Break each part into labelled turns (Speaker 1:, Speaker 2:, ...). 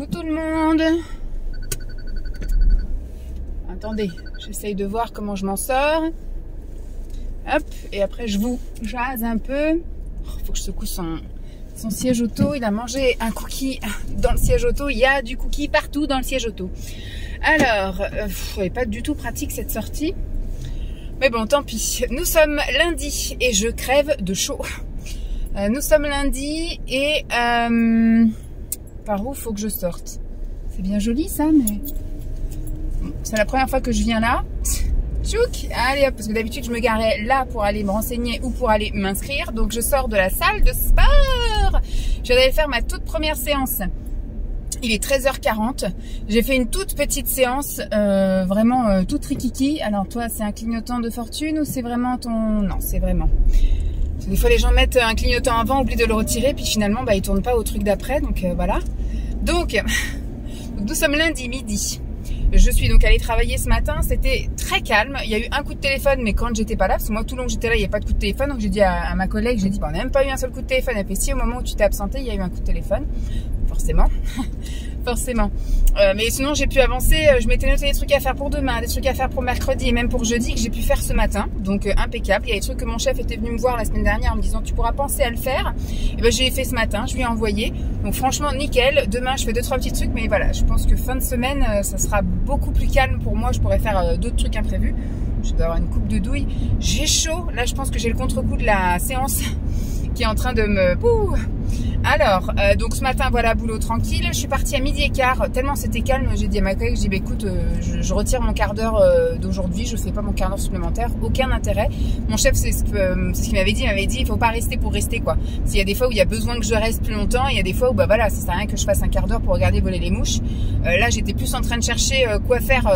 Speaker 1: Coucou tout le monde. Attendez, j'essaye de voir comment je m'en sors. Hop, et après je vous jase un peu. Faut que je secoue son siège auto. Il a mangé un cookie dans le siège auto. Il y a du cookie partout dans le siège auto. Alors, pas du tout pratique cette sortie. Mais bon, tant pis. Nous sommes lundi et je crève de chaud. Nous sommes lundi et par où faut que je sorte? C'est bien joli ça, mais bon, c'est la première fois que je viens là. Tchouk, allez hop, parce que d'habitude je me garais là pour aller me renseigner ou pour aller m'inscrire. Donc je sors de la salle de sport. Je vais aller faire ma toute première séance. Il est 13h40. J'ai fait une toute petite séance, vraiment toute rikiki. Alors toi, c'est un clignotant de fortune ou c'est vraiment ton... Non, c'est vraiment... Des fois, les gens mettent un clignotant avant, oublient de le retirer, puis finalement, bah, ils tournent pas au truc d'après. Donc voilà. Donc, nous sommes lundi midi. Je suis donc allée travailler ce matin. C'était très calme. Il y a eu un coup de téléphone, mais quand j'étais pas là, parce que moi, tout le long que j'étais là, il n'y a pas de coup de téléphone. Donc j'ai dit à ma collègue, j'ai dit, bah, on n'a même pas eu un seul coup de téléphone. Elle fait, si au moment où tu t'es absenté, il y a eu un coup de téléphone. Forcément. Forcément. Mais sinon, j'ai pu avancer. Je m'étais noté des trucs à faire pour demain, des trucs à faire pour mercredi et même pour jeudi que j'ai pu faire ce matin. Donc, impeccable. Il y a des trucs que mon chef était venu me voir la semaine dernière en me disant, tu pourras penser à le faire. Et ben, j'ai fait ce matin. Je lui ai envoyé. Donc, franchement, nickel. Demain, je fais 2-3 petits trucs. Mais voilà, je pense que fin de semaine, ça sera beaucoup plus calme pour moi. Je pourrais faire d'autres trucs imprévus. Je dois avoir une coupe de douille. J'ai chaud. Là, je pense que j'ai le contre-coup de la séance qui est en train de me... Ouh. Alors, donc ce matin, voilà, boulot tranquille. Je suis partie à 12h15, tellement c'était calme. J'ai dit à ma collègue, je dis, bah, écoute, je retire mon quart d'heure d'aujourd'hui, je fais pas mon quart d'heure supplémentaire, aucun intérêt. Mon chef, c'est ce qu'il m'avait dit, il faut pas rester pour rester, quoi. S'il y a des fois où il y a besoin que je reste plus longtemps, il y a des fois où, bah voilà, ça sert à rien que je fasse un quart d'heure pour regarder voler les mouches. Là, j'étais plus en train de chercher quoi faire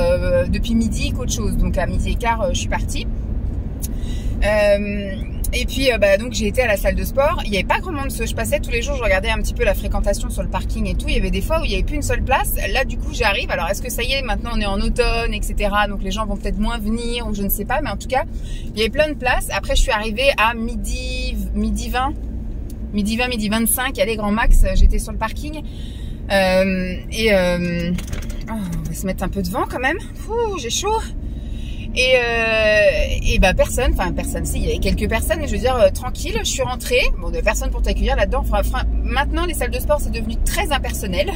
Speaker 1: depuis midi qu'autre chose. Donc à 12h15, je suis partie. Et puis bah, donc j'ai été à la salle de sport. Il n'y avait pas grand monde. Je passais tous les jours, je regardais un petit peu la fréquentation sur le parking et tout. Il y avait des fois où il n'y avait plus une seule place. Là du coup j'arrive. Alors est-ce que ça y est, maintenant on est en automne, etc. Donc les gens vont peut-être moins venir ou je ne sais pas. Mais en tout cas, il y avait plein de places. Après je suis arrivée à midi 20, midi 25. Allez, grand max, j'étais sur le parking. Oh, on va se mettre un peu de vent quand même. Ouh, j'ai chaud. Et bah personne, si, il y avait quelques personnes, et je veux dire tranquille, je suis rentrée, bon, de personne pour t'accueillir là-dedans. Maintenant les salles de sport c'est devenu très impersonnel,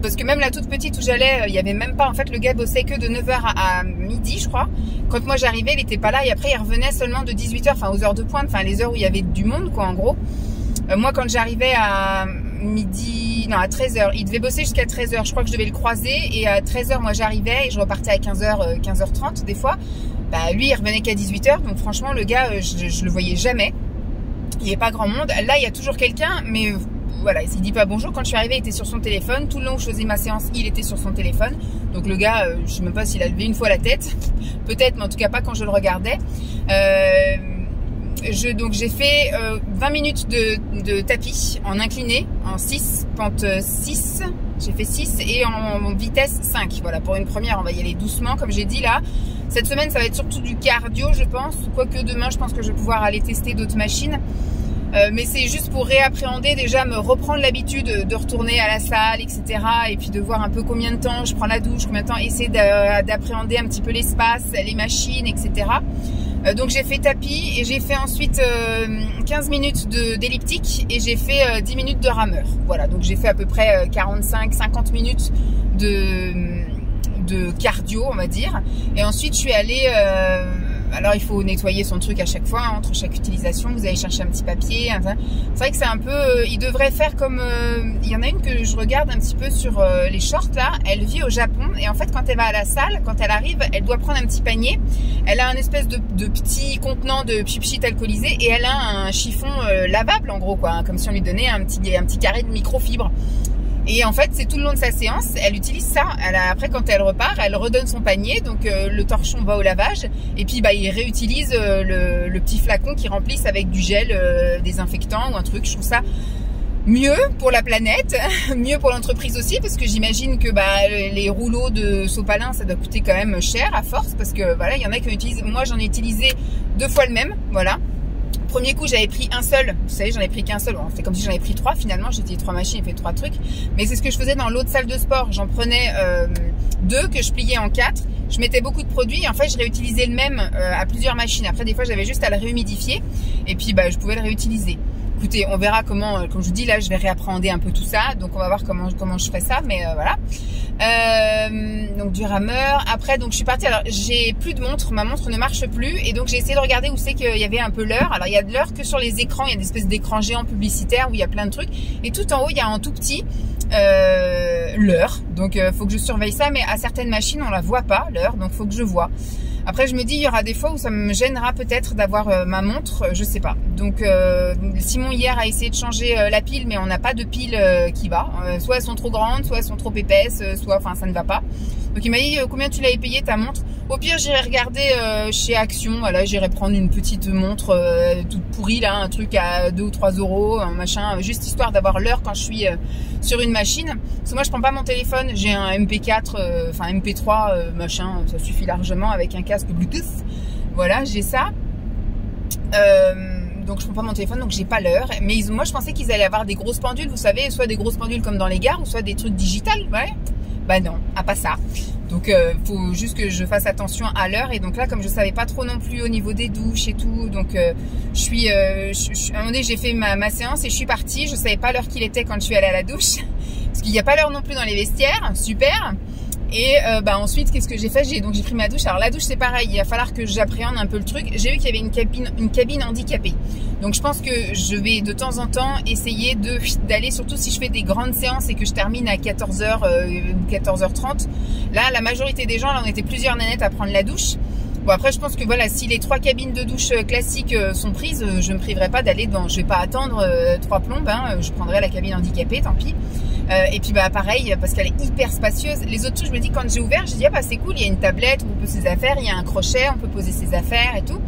Speaker 1: parce que même la toute petite où j'allais, il y avait même pas, en fait le gars bossait que de 9h à midi je crois. Quand moi j'arrivais, il était pas là, et après il revenait seulement de 18h, enfin aux heures de pointe, enfin les heures où il y avait du monde quoi en gros. Moi quand j'arrivais à midi, non à 13h, il devait bosser jusqu'à 13h, je crois que je devais le croiser, et à 13h moi j'arrivais et je repartais à 15h, 15h30 des fois. Bah lui il revenait qu'à 18h, donc franchement le gars je le voyais jamais, il n'y avait pas grand monde. Là il y a toujours quelqu'un, mais voilà, il dit pas bonjour. Quand je suis arrivée, il était sur son téléphone, tout le long où je faisais ma séance il était sur son téléphone. Donc le gars, je sais même pas s'il a levé une fois la tête, peut-être, mais en tout cas pas quand je le regardais. Donc j'ai fait 20 minutes de tapis en incliné, en 6, pente 6, j'ai fait 6 et en vitesse 5. Voilà, pour une première, on va y aller doucement comme j'ai dit là. Cette semaine, ça va être surtout du cardio, je pense. Quoique demain, je pense que je vais pouvoir aller tester d'autres machines. Mais c'est juste pour réappréhender, déjà me reprendre l'habitude de retourner à la salle, etc. Et puis de voir un peu combien de temps je prends la douche, combien de temps essayer d'appréhender un petit peu l'espace, les machines, etc. Donc j'ai fait tapis et j'ai fait ensuite 15 minutes d'elliptique et j'ai fait 10 minutes de rameur. Voilà, donc j'ai fait à peu près 45-50 minutes de cardio, on va dire. Et ensuite je suis allée... alors il faut nettoyer son truc à chaque fois, hein, entre chaque utilisation, vous allez chercher un petit papier. Enfin, c'est vrai que c'est un peu... il devrait faire comme... il y en a une que je regarde un petit peu sur les shorts là, elle vit au Japon et en fait quand elle va à la salle, quand elle arrive, elle doit prendre un petit panier. Elle a un espèce de petit contenant de pchit alcoolisé et elle a un chiffon lavable en gros quoi, hein, comme si on lui donnait un petit carré de microfibre. Et en fait, c'est tout le long de sa séance, elle utilise ça. Après, quand elle repart, elle redonne son panier, donc le torchon va au lavage. Et puis, bah, il réutilise le petit flacon qui remplissent avec du gel désinfectant ou un truc. Je trouve ça mieux pour la planète, mieux pour l'entreprise aussi, parce que j'imagine que bah, les rouleaux de sopalin, ça doit coûter quand même cher à force, parce que voilà, il y en a qui en utilisent. Moi, j'en ai utilisé 2 fois le même, voilà. premier coup, j'avais pris un seul. Vous savez, j'en ai pris qu'un seul. Bon, c'est comme si j'en avais pris 3 finalement. J'ai utilisé 3 machines et fait 3 trucs. Mais c'est ce que je faisais dans l'autre salle de sport. J'en prenais 2 que je pliais en 4. Je mettais beaucoup de produits et en fait, je réutilisais le même à plusieurs machines. Après, des fois, j'avais juste à le réhumidifier et puis je pouvais le réutiliser. Écoutez, on verra comment, comme je vous dis, là, je vais réappréhender un peu tout ça. Donc, on va voir comment je ferai ça. Mais voilà. Donc, du rameur. Après, donc, je suis partie. Alors, j'ai plus de montre. Ma montre ne marche plus. Et donc, j'ai essayé de regarder où c'est qu'il y avait un peu l'heure. Alors, il y a de l'heure que sur les écrans. Il y a des espèces d'écrans géants publicitaires où il y a plein de trucs. Et tout en haut, il y a en tout petit l'heure. Donc, faut que je surveille ça. Mais à certaines machines, on la voit pas, l'heure. Donc, faut que je vois. Après, je me dis, il y aura des fois où ça me gênera peut-être d'avoir ma montre, je sais pas. Donc, Simon hier a essayé de changer la pile, mais on n'a pas de pile qui va. Soit elles sont trop grandes, soit elles sont trop épaisses, soit, enfin, ça ne va pas. Donc, il m'a dit, combien tu l'avais payé ta montre? Au pire, j'irai regarder chez Action. Voilà, j'irai prendre une petite montre toute pourrie, là, un truc à 2 ou 3 euros, un machin, juste histoire d'avoir l'heure quand je suis sur une machine. Parce que moi, je prends pas mon téléphone. J'ai un MP4, enfin MP3, machin, ça suffit largement avec un casque Bluetooth. Voilà, j'ai ça. Donc je prends pas mon téléphone, donc j'ai pas l'heure. Mais moi, je pensais qu'ils allaient avoir des grosses pendules, vous savez, soit des grosses pendules comme dans les gares, ou soit des trucs digitales, ouais. Bah non, pas ça. Donc faut juste que je fasse attention à l'heure. Et donc là, comme je savais pas trop non plus au niveau des douches et tout, donc à un moment donné, j'ai fait ma séance et je suis partie. Je savais pas l'heure qu'il était quand je suis allée à la douche, parce qu'il n'y a pas l'heure non plus dans les vestiaires. Super. Et ensuite, qu'est-ce que j'ai fait? J'ai pris ma douche. Alors la douche, c'est pareil, il va falloir que j'appréhende un peu le truc. J'ai vu qu'il y avait une cabine handicapée. Donc je pense que je vais de temps en temps essayer d'aller, surtout si je fais des grandes séances et que je termine à 14h ou 14h30. Là, la majorité des gens, là, on était plusieurs nanettes à prendre la douche. Bon, après, je pense que voilà, si les 3 cabines de douche classiques sont prises, je me priverai pas d'aller dans. Je vais pas attendre 3 plombes. Hein, je prendrai la cabine handicapée, tant pis. Et puis pareil, parce qu'elle est hyper spacieuse. Les autres trucs, je me dis, quand j'ai ouvert, j'ai dit, c'est cool, il y a une tablette, on peut poser ses affaires, il y a un crochet, on peut poser ses affaires et tout.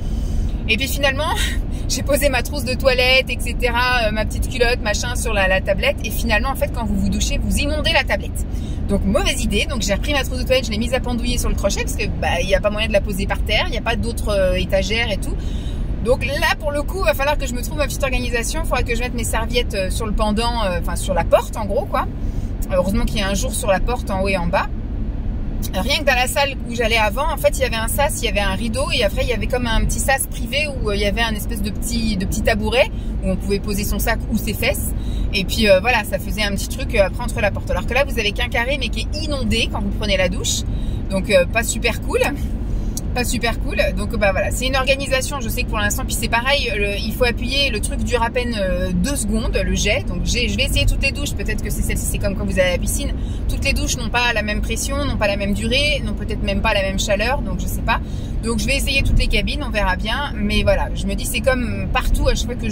Speaker 1: Et puis finalement, j'ai posé ma trousse de toilette, etc., ma petite culotte, machin, sur la tablette. Et finalement, en fait, quand vous vous douchez, vous inondez la tablette. Donc mauvaise idée. Donc j'ai repris ma trousse de toilette, je l'ai mise à pendouiller sur le crochet parce que il n'y a pas moyen de la poser par terre, il n'y a pas d'autres étagères et tout. Donc là, pour le coup, il va falloir que je me trouve ma petite organisation. Il faudra que je mette mes serviettes sur le pendant, enfin sur la porte en gros, quoi. Heureusement qu'il y a un jour sur la porte en haut et en bas. Rien que dans la salle où j'allais avant, en fait, il y avait un sas, il y avait un rideau et après, il y avait comme un petit sas privé où il y avait un espèce de petit tabouret où on pouvait poser son sac ou ses fesses. Et puis voilà, ça faisait un petit truc après entre la porte. Alors que là, vous avez qu'un carré mais qui est inondé quand vous prenez la douche. Donc pas super cool. Pas super cool. Donc voilà, c'est une organisation, je sais que pour l'instant, puis c'est pareil, il faut appuyer, le truc dure à peine 2 secondes, le jet. Donc je vais essayer toutes les douches, peut-être que c'est celle-ci, c'est comme quand vous allez à la piscine. Toutes les douches n'ont pas la même pression, n'ont pas la même durée, n'ont peut-être même pas la même chaleur, donc je sais pas. Donc je vais essayer toutes les cabines, on verra bien. Mais voilà, je me dis c'est comme partout, à chaque fois que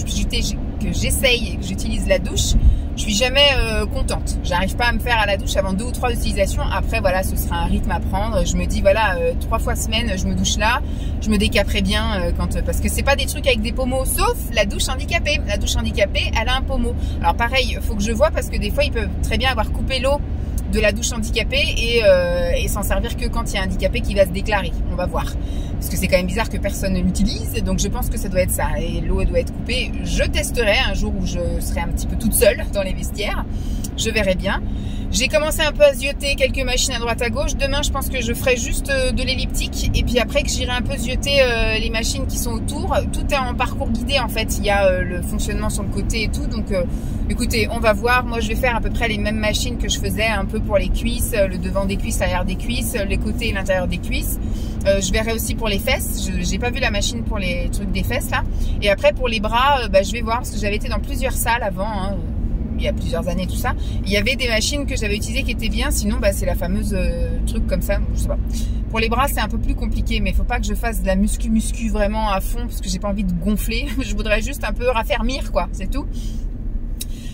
Speaker 1: j'essaye et que j'utilise la douche, je suis jamais contente. J'arrive pas à me faire à la douche avant 2 ou 3 utilisations. Après voilà, ce sera un rythme à prendre. Je me dis voilà, 3 fois semaine, je me douche là. Je me décaperai bien parce que c'est pas des trucs avec des pommeaux, sauf la douche handicapée. La douche handicapée, elle a un pommeau. Alors pareil, faut que je vois parce que des fois ils peuvent très bien avoir coupé l'eau de la douche handicapée et s'en servir que quand il y a un handicapé qui va se déclarer. On va voir. Parce que c'est quand même bizarre que personne ne l'utilise. Donc je pense que ça doit être ça. Et l'eau doit être coupée. Je testerai un jour où je serai un petit peu toute seule dans les vestiaires. Je verrai bien. J'ai commencé un peu à zioter quelques machines à droite à gauche. Demain, je pense que je ferai juste de l'elliptique. Et puis après, que j'irai un peu zioter les machines qui sont autour. Tout est en parcours guidé en fait. Il y a le fonctionnement sur le côté et tout. Donc écoutez, on va voir. Moi, je vais faire à peu près les mêmes machines que je faisais un peu pour les cuisses. Le devant des cuisses, l'arrière des cuisses, les côtés et l'intérieur des cuisses. Je verrai aussi pour les fesses. J'ai pas vu la machine pour les trucs des fesses là. Et après, pour les bras, je vais voir parce que j'avais été dans plusieurs salles avant. Hein, il y a plusieurs années tout ça, il y avait des machines que j'avais utilisées qui étaient bien, sinon c'est la fameuse truc comme ça, je sais pas. Pour les bras c'est un peu plus compliqué, mais il faut pas que je fasse de la muscu vraiment à fond parce que j'ai pas envie de gonfler, je voudrais juste un peu raffermir quoi, c'est tout.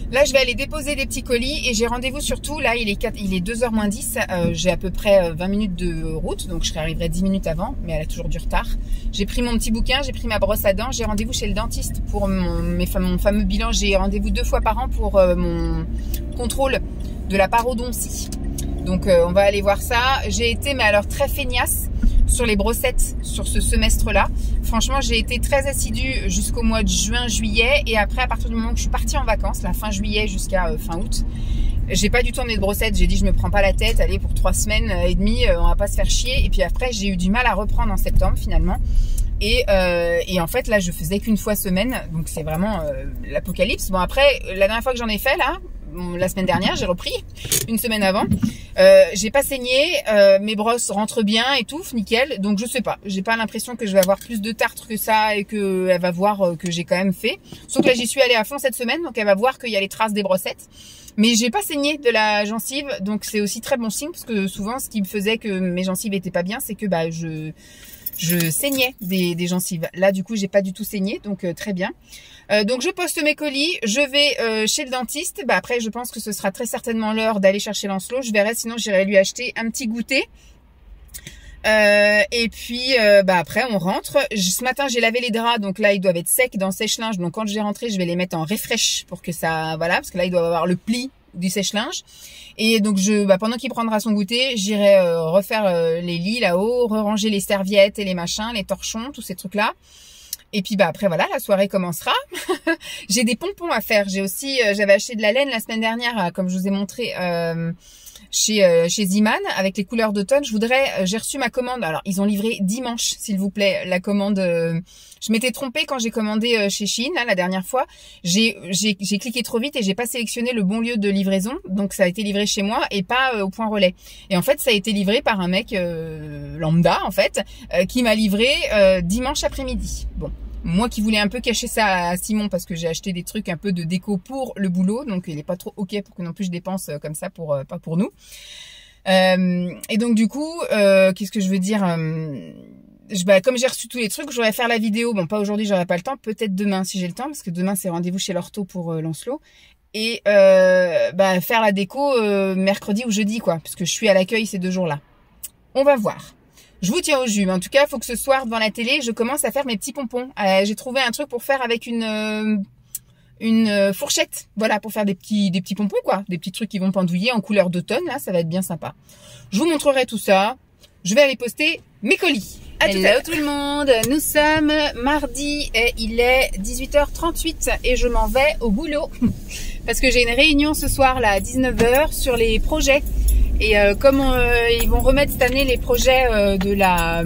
Speaker 1: Là, je vais aller déposer des petits colis et j'ai rendez-vous surtout, là, il est 2h moins 10, j'ai à peu près 20 minutes de route, donc je arriverai 10 minutes avant, mais elle a toujours du retard. J'ai pris mon petit bouquin, j'ai pris ma brosse à dents, j'ai rendez-vous chez le dentiste pour mon fameux bilan. J'ai rendez-vous 2 fois par an pour mon contrôle de la parodontie. Donc, on va aller voir ça. J'ai été, mais alors très feignasse. sur les brossettes sur ce semestre-là. Franchement, j'ai été très assidue jusqu'au mois de juin, juillet. Et après, à partir du moment où je suis partie en vacances, la fin juillet jusqu'à fin août, j'ai pas du tout emmené de brossettes. J'ai dit, je me prends pas la tête. Allez, pour 3 semaines et demie, on va pas se faire chier. Et puis après, j'ai eu du mal à reprendre en septembre finalement. Et en fait, là, je faisais qu'une fois semaine. Donc, c'est vraiment l'apocalypse. Bon, après, la dernière fois que j'en ai fait, là, la semaine dernière, j'ai repris une semaine avant. J'ai pas saigné, mes brosses rentrent bien et tout, nickel. Donc je sais pas, j'ai pas l'impression que je vais avoir plus de tartre que ça et que elle va voir que j'ai quand même fait. Sauf que là j'y suis allée à fond cette semaine, donc elle va voir qu'il y a les traces des brossettes. Mais j'ai pas saigné de la gencive, donc c'est aussi très bon signe parce que souvent ce qui me faisait que mes gencives étaient pas bien, c'est que bah je saignais des gencives. Là du coup j'ai pas du tout saigné, donc très bien. Donc je poste mes colis, je vais chez le dentiste. Bah après je pense que ce sera très certainement l'heure d'aller chercher Lancelot. Je verrai, sinon j'irai lui acheter un petit goûter. Et puis bah après on rentre. Ce matin j'ai lavé les draps, donc là ils doivent être secs dans le sèche-linge. Donc quand je vais rentrer, je vais les mettre en refresh pour que ça, voilà, parce que là ils doivent avoir le pli du sèche-linge. Et donc pendant qu'il prendra son goûter, j'irai refaire les lits là-haut, ranger les serviettes et les machins, les torchons, tous ces trucs-là. Et puis bah après voilà, la soirée commencera. J'ai des pompons à faire. J'ai aussi, j'avais acheté de la laine la semaine dernière, comme je vous ai montré chez Ziman avec les couleurs d'automne. J'ai reçu ma commande. Alors ils ont livré dimanche, s'il vous plaît, la commande. Je m'étais trompée quand j'ai commandé chez Shein là, la dernière fois. J'ai cliqué trop vite et j'ai pas sélectionné le bon lieu de livraison. Donc ça a été livré chez moi et pas au point relais. Et en fait ça a été livré par un mec lambda en fait, qui m'a livré dimanche après-midi. Bon. Moi qui voulais un peu cacher ça à Simon parce que j'ai acheté des trucs un peu de déco pour le boulot, donc il est pas trop ok pour que non plus je dépense comme ça pas pour nous. Et donc du coup, qu'est-ce que je veux dire, comme j'ai reçu tous les trucs, j'aurais faire la vidéo. Bon, pas aujourd'hui, j'aurais pas le temps. Peut-être demain si j'ai le temps, parce que demain c'est rendez-vous chez l'ortho pour Lancelot. Et faire la déco mercredi ou jeudi quoi, parce que je suis à l'accueil ces 2 jours-là. On va voir. Je vous tiens au jus, mais en tout cas, il faut que ce soir, devant la télé, je commence à faire mes petits pompons. J'ai trouvé un truc pour faire avec une fourchette, voilà, pour faire des petits pompons, quoi. Des petits trucs qui vont pendouiller en couleur d'automne, là, ça va être bien sympa. Je vous montrerai tout ça. Je vais aller poster mes colis. À tout à l'heure. Tout le monde, nous sommes mardi et il est 18h38 et je m'en vais au boulot. Parce que j'ai une réunion ce soir, là, à 19h, sur les projets. Et comme ils vont remettre cette année les projets de la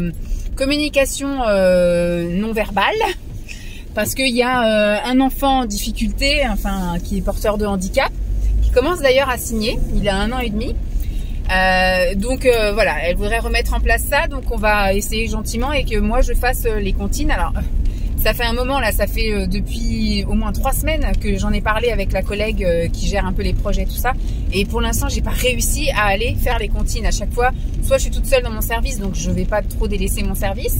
Speaker 1: communication non verbale, parce qu'il y a un enfant en difficulté, enfin qui est porteur de handicap, qui commence d'ailleurs à signer, il a 1 an et demi. Donc voilà, elle voudrait remettre en place ça, donc on va essayer gentiment et que moi je fasse les comptines. Alors ça fait un moment là, ça fait depuis au moins 3 semaines que j'en ai parlé avec la collègue qui gère un peu les projets, tout ça. Et pour l'instant, j'ai pas réussi à aller faire les comptines à chaque fois. Soit je suis toute seule dans mon service, donc je vais pas trop délaisser mon service,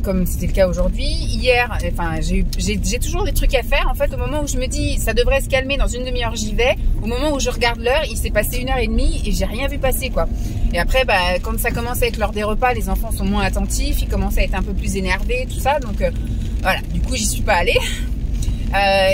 Speaker 1: comme c'était le cas aujourd'hui. Hier, enfin, j'ai toujours des trucs à faire. En fait, au moment où je me dis ça devrait se calmer, dans une demi-heure j'y vais. Au moment où je regarde l'heure, il s'est passé 1h30 et j'ai rien vu passer quoi. Et après, quand ça commence à être l'heure des repas, les enfants sont moins attentifs, ils commencent à être un peu plus énervés, tout ça. Donc voilà, du coup j'y suis pas allée.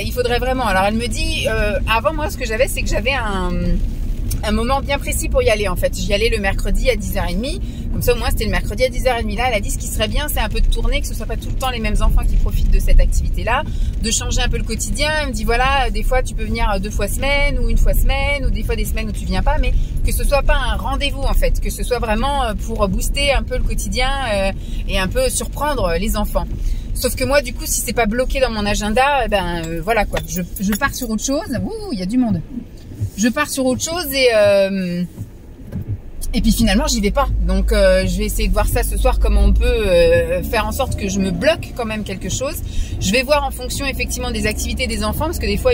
Speaker 1: Il faudrait vraiment, alors elle me dit avant, moi ce que j'avais, c'est que j'avais un moment bien précis pour y aller en fait. J'y allais le mercredi à 10h30, comme ça au moins c'était le mercredi à 10h30. Là elle a dit ce qui serait bien, c'est un peu de tourner, que ce soit pas tout le temps les mêmes enfants qui profitent de cette activité là, de changer un peu le quotidien. Elle me dit voilà, des fois tu peux venir 2 fois semaine ou 1 fois semaine, ou des fois des semaines où tu viens pas, mais que ce soit pas un rendez-vous en fait, que ce soit vraiment pour booster un peu le quotidien et un peu surprendre les enfants. Sauf que moi, du coup, si c'est pas bloqué dans mon agenda, voilà quoi. Je pars sur autre chose. Ouh, il y a du monde. Je pars sur autre chose et puis finalement, j'y vais pas. Donc, je vais essayer de voir ça ce soir, comment on peut faire en sorte que je me bloque quand même quelque chose. Je vais voir en fonction effectivement des activités des enfants, parce que des fois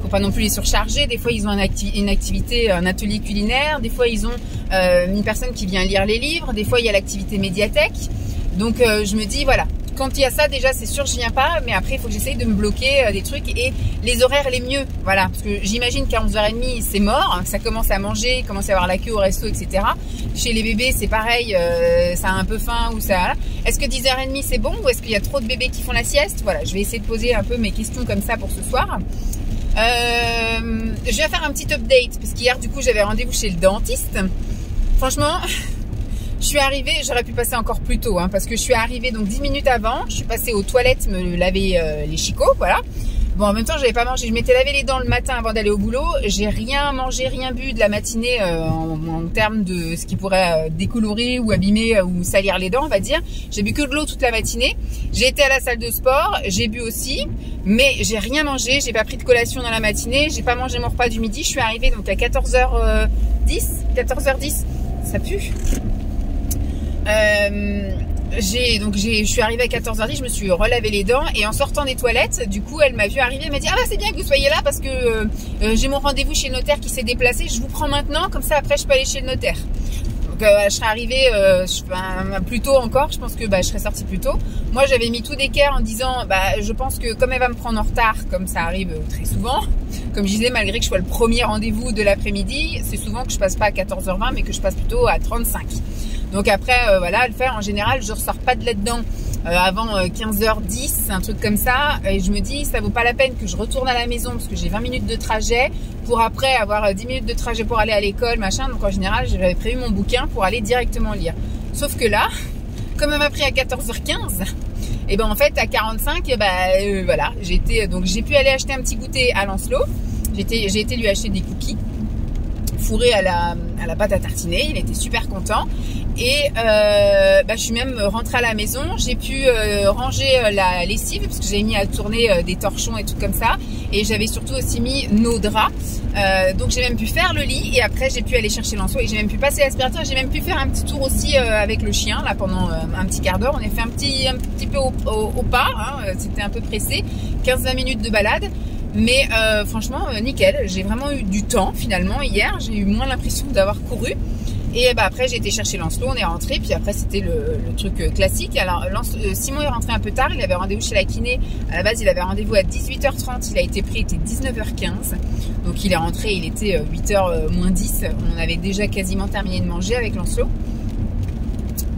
Speaker 1: faut pas non plus les surcharger. Des fois, ils ont une activité, un atelier culinaire. Des fois, ils ont une personne qui vient lire les livres. Des fois, il y a l'activité médiathèque. Donc, je me dis voilà. Quand il y a ça, déjà, c'est sûr, je viens pas. Mais après, il faut que j'essaye de me bloquer des trucs et les horaires les mieux. Voilà. Parce que j'imagine qu'à 11h30, c'est mort. Ça commence à manger, il commence à y avoir la queue au resto, etc. Chez les bébés, c'est pareil. Ça a un peu faim ou ça. Est-ce que 10h30, c'est bon ou est-ce qu'il y a trop de bébés qui font la sieste? Voilà. Je vais essayer de poser un peu mes questions comme ça pour ce soir. Je vais faire un petit update. Parce qu'hier, du coup, j'avais rendez-vous chez le dentiste. Franchement... Je suis arrivée, j'aurais pu passer encore plus tôt, hein, parce que je suis arrivée donc 10 minutes avant. Je suis passée aux toilettes me laver les chicots, voilà. Bon, en même temps, j'avais pas mangé. Je m'étais lavé les dents le matin avant d'aller au boulot. J'ai rien mangé, rien bu de la matinée en termes de ce qui pourrait décolorer ou abîmer ou salir les dents, on va dire. J'ai bu que de l'eau toute la matinée. J'ai été à la salle de sport, j'ai bu aussi, mais j'ai rien mangé. J'ai pas pris de collation dans la matinée. J'ai pas mangé mon repas du midi. Je suis arrivée donc à 14h10. 14h10, ça pue. Je suis arrivée à 14h10, je me suis relavé les dents et en sortant des toilettes, du coup, elle m'a vu arriver, elle m'a dit ah bah c'est bien que vous soyez là parce que j'ai mon rendez-vous chez le notaire qui s'est déplacé, je vous prends maintenant, comme ça après je peux aller chez le notaire. Donc je serais arrivée plus tôt encore, je pense que je serais sortie plus tôt. Moi j'avais mis tout d'équerre en disant je pense que comme elle va me prendre en retard, comme ça arrive très souvent, comme je disais, malgré que je sois le premier rendez-vous de l'après-midi, c'est souvent que je passe pas à 14h20 mais que je passe plutôt à 35. Donc après, voilà, le faire en général, je ressors pas de là-dedans avant 15h10, un truc comme ça. Et je me dis, ça vaut pas la peine que je retourne à la maison parce que j'ai 20 minutes de trajet pour après avoir 10 minutes de trajet pour aller à l'école, machin. Donc en général, j'avais prévu mon bouquin pour aller directement lire. Sauf que là, comme elle m'a pris à 14h15, et ben en fait à 45, voilà, j'ai pu aller acheter un petit goûter à Lancelot. J'ai été lui acheter des cookies fourrés à la pâte à tartiner. Il était super content. Et je suis même rentrée à la maison. J'ai pu ranger la lessive parce que j'avais mis à tourner des torchons et tout comme ça. Et j'avais surtout aussi mis nos draps. Donc j'ai même pu faire le lit. Et après j'ai pu aller chercher Lancelot. Et j'ai même pu passer l'aspirateur. J'ai même pu faire un petit tour aussi avec le chien là pendant un petit quart d'heure. On a fait un petit peu au pas. Hein. C'était un peu pressé. 15-20 minutes de balade. Mais franchement nickel. J'ai vraiment eu du temps finalement hier. J'ai eu moins l'impression d'avoir couru. Et après j'ai été chercher Lancelot, on est rentré, puis après c'était le truc classique. Alors Simon est rentré un peu tard, il avait rendez-vous chez la kiné. À la base il avait rendez-vous à 18h30, il a été pris, il était 19h15. Donc il est rentré, il était 8h moins 10. On avait déjà quasiment terminé de manger avec Lancelot.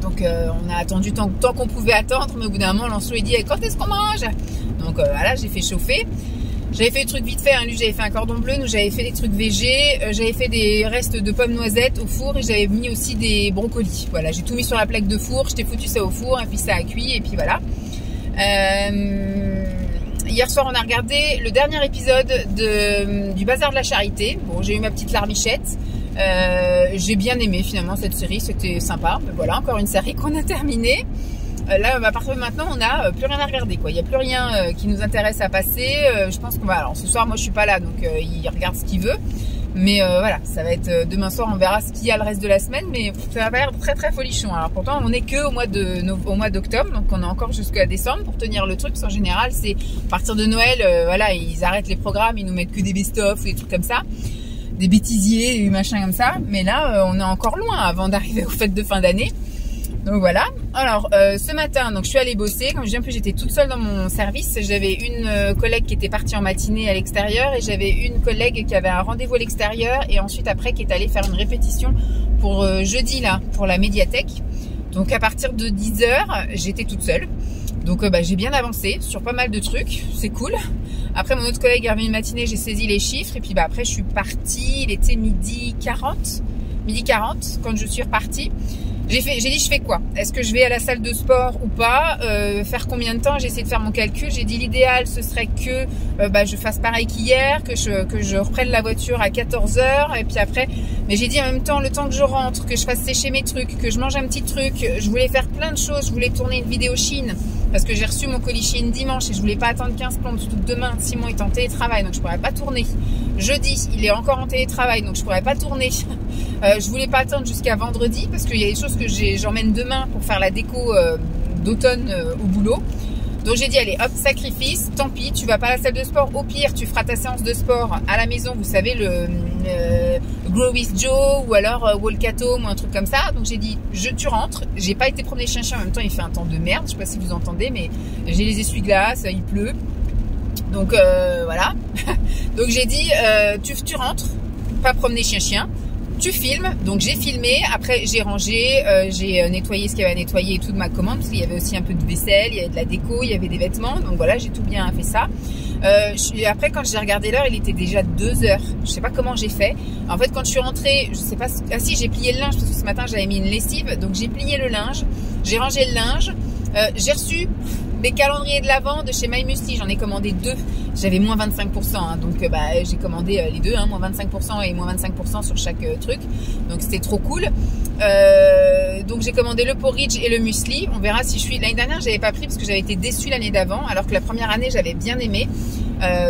Speaker 1: Donc on a attendu tant qu'on pouvait attendre, mais au bout d'un moment Lancelot il dit quand est-ce qu'on mange? Donc voilà, j'ai fait chauffer. J'avais fait des trucs vite fait, hein. Lui j'avais fait un cordon bleu, nous j'avais fait des trucs végé, j'avais fait des restes de pommes noisettes au four et j'avais mis aussi des brocolis. Voilà, j'ai tout mis sur la plaque de four, je t'ai foutu ça au four et puis ça a cuit et puis voilà. Hier soir on a regardé le dernier épisode du Bazar de la Charité. Bon, j'ai eu ma petite larmichette. J'ai bien aimé finalement cette série, c'était sympa. Mais voilà, encore une série qu'on a terminée. Là, à partir de maintenant, on n'a plus rien à regarder, quoi. Il n'y a plus rien qui nous intéresse à passer. Je pense qu'on va. Alors, ce soir, moi, je suis pas là, donc il regarde ce qu'il veut. Mais voilà, ça va être demain soir, on verra ce qu'il y a le reste de la semaine. Mais ça va être très très folichon. Alors pourtant, on n'est que au mois d'octobre, donc on a encore jusqu'à décembre pour tenir le truc. Parce qu'en général, c'est à partir de Noël, voilà, ils arrêtent les programmes, ils nous mettent que des best-of ou des trucs comme ça, des bêtisiers et machin comme ça. Mais là, on est encore loin avant d'arriver aux fêtes de fin d'année. Donc voilà. Alors ce matin, donc je suis allée bosser. Comme je dis, en plus j'étais toute seule dans mon service. J'avais une collègue qui était partie en matinée à l'extérieur et j'avais une collègue qui avait un rendez-vous à l'extérieur et ensuite après qui est allée faire une répétition pour jeudi là pour la médiathèque. Donc à partir de 10h, j'étais toute seule. Donc j'ai bien avancé sur pas mal de trucs, c'est cool. Après mon autre collègue est revenu une matinée, j'ai saisi les chiffres et puis après je suis partie. Il était midi 40 quand je suis repartie. J'ai dit je fais quoi? Est-ce que je vais à la salle de sport ou pas? Faire combien de temps? J'ai essayé de faire mon calcul. J'ai dit l'idéal ce serait que je fasse pareil qu'hier, que je reprenne la voiture à 14h et puis après. Mais j'ai dit en même temps le temps que je rentre, que je fasse sécher mes trucs, que je mange un petit truc. Je voulais faire plein de choses. Je voulais tourner une vidéo Chine parce que j'ai reçu mon colis Chine dimanche et je voulais pas attendre 15 plombes. Surtout que demain Simon est en télétravail donc je pourrais pas tourner. Jeudi il est encore en télétravail donc je pourrais pas tourner. Je voulais pas attendre jusqu'à vendredi parce qu'il y a des choses que j'emmène demain pour faire la déco d'automne au boulot. Donc j'ai dit allez hop, sacrifice, tant pis, tu vas pas à la salle de sport, au pire tu feras ta séance de sport à la maison, vous savez le Grow with Joe ou alors Walkatom ou un truc comme ça. Donc j'ai dit tu rentres, j'ai pas été promener chien en même temps, il fait un temps de merde, je sais pas si vous entendez mais j'ai les essuie-glaces, il pleut. Donc voilà. Donc j'ai dit tu rentres, pas promener chien. Tu filmes, donc j'ai filmé, après j'ai rangé, j'ai nettoyé ce qu'il y avait à nettoyer et tout de ma commande, parce qu'il y avait aussi un peu de vaisselle, il y avait de la déco, il y avait des vêtements, donc voilà, j'ai tout bien fait ça. Après, quand j'ai regardé l'heure, il était déjà 2 heures. Je sais pas comment j'ai fait. En fait, quand je suis rentrée, je sais pas. Ah si, j'ai plié le linge parce que ce matin j'avais mis une lessive, donc j'ai plié le linge, j'ai rangé le linge, j'ai reçu mes calendriers de l'Avent de chez My Muesli. J'en ai commandé 2. J'avais moins 25%, hein, donc j'ai commandé les 2, hein, moins 25% et moins 25% sur chaque truc. Donc c'était trop cool. Donc j'ai commandé le porridge et le muesli. On verra si je suis. L'année dernière, j'avais pas pris parce que j'avais été déçue l'année d'avant, alors que la première année j'avais bien aimé.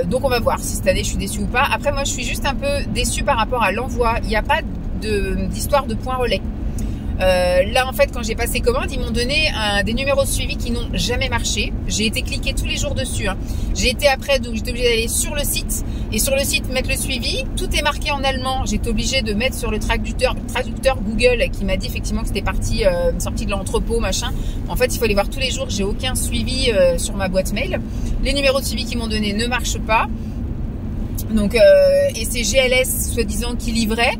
Speaker 1: Donc on va voir si cette année je suis déçue ou pas. Après moi je suis juste un peu déçue par rapport à l'envoi. Il n'y a pas d'histoire de point relais. Là en fait quand j'ai passé commande ils m'ont donné des numéros de suivi qui n'ont jamais marché. J'ai été cliquer tous les jours dessus, hein. J'ai été après, donc j'étais obligée d'aller sur le site et sur le site mettre le suivi. Tout est marqué en allemand. J'étais obligée de mettre sur le traducteur Google qui m'a dit effectivement que c'était sorti de l'entrepôt machin. En fait il faut aller voir tous les jours. J'ai aucun suivi sur ma boîte mail. Les numéros de suivi qu'ils m'ont donné ne marchent pas. Donc et c'est GLS soi-disant qui livrait.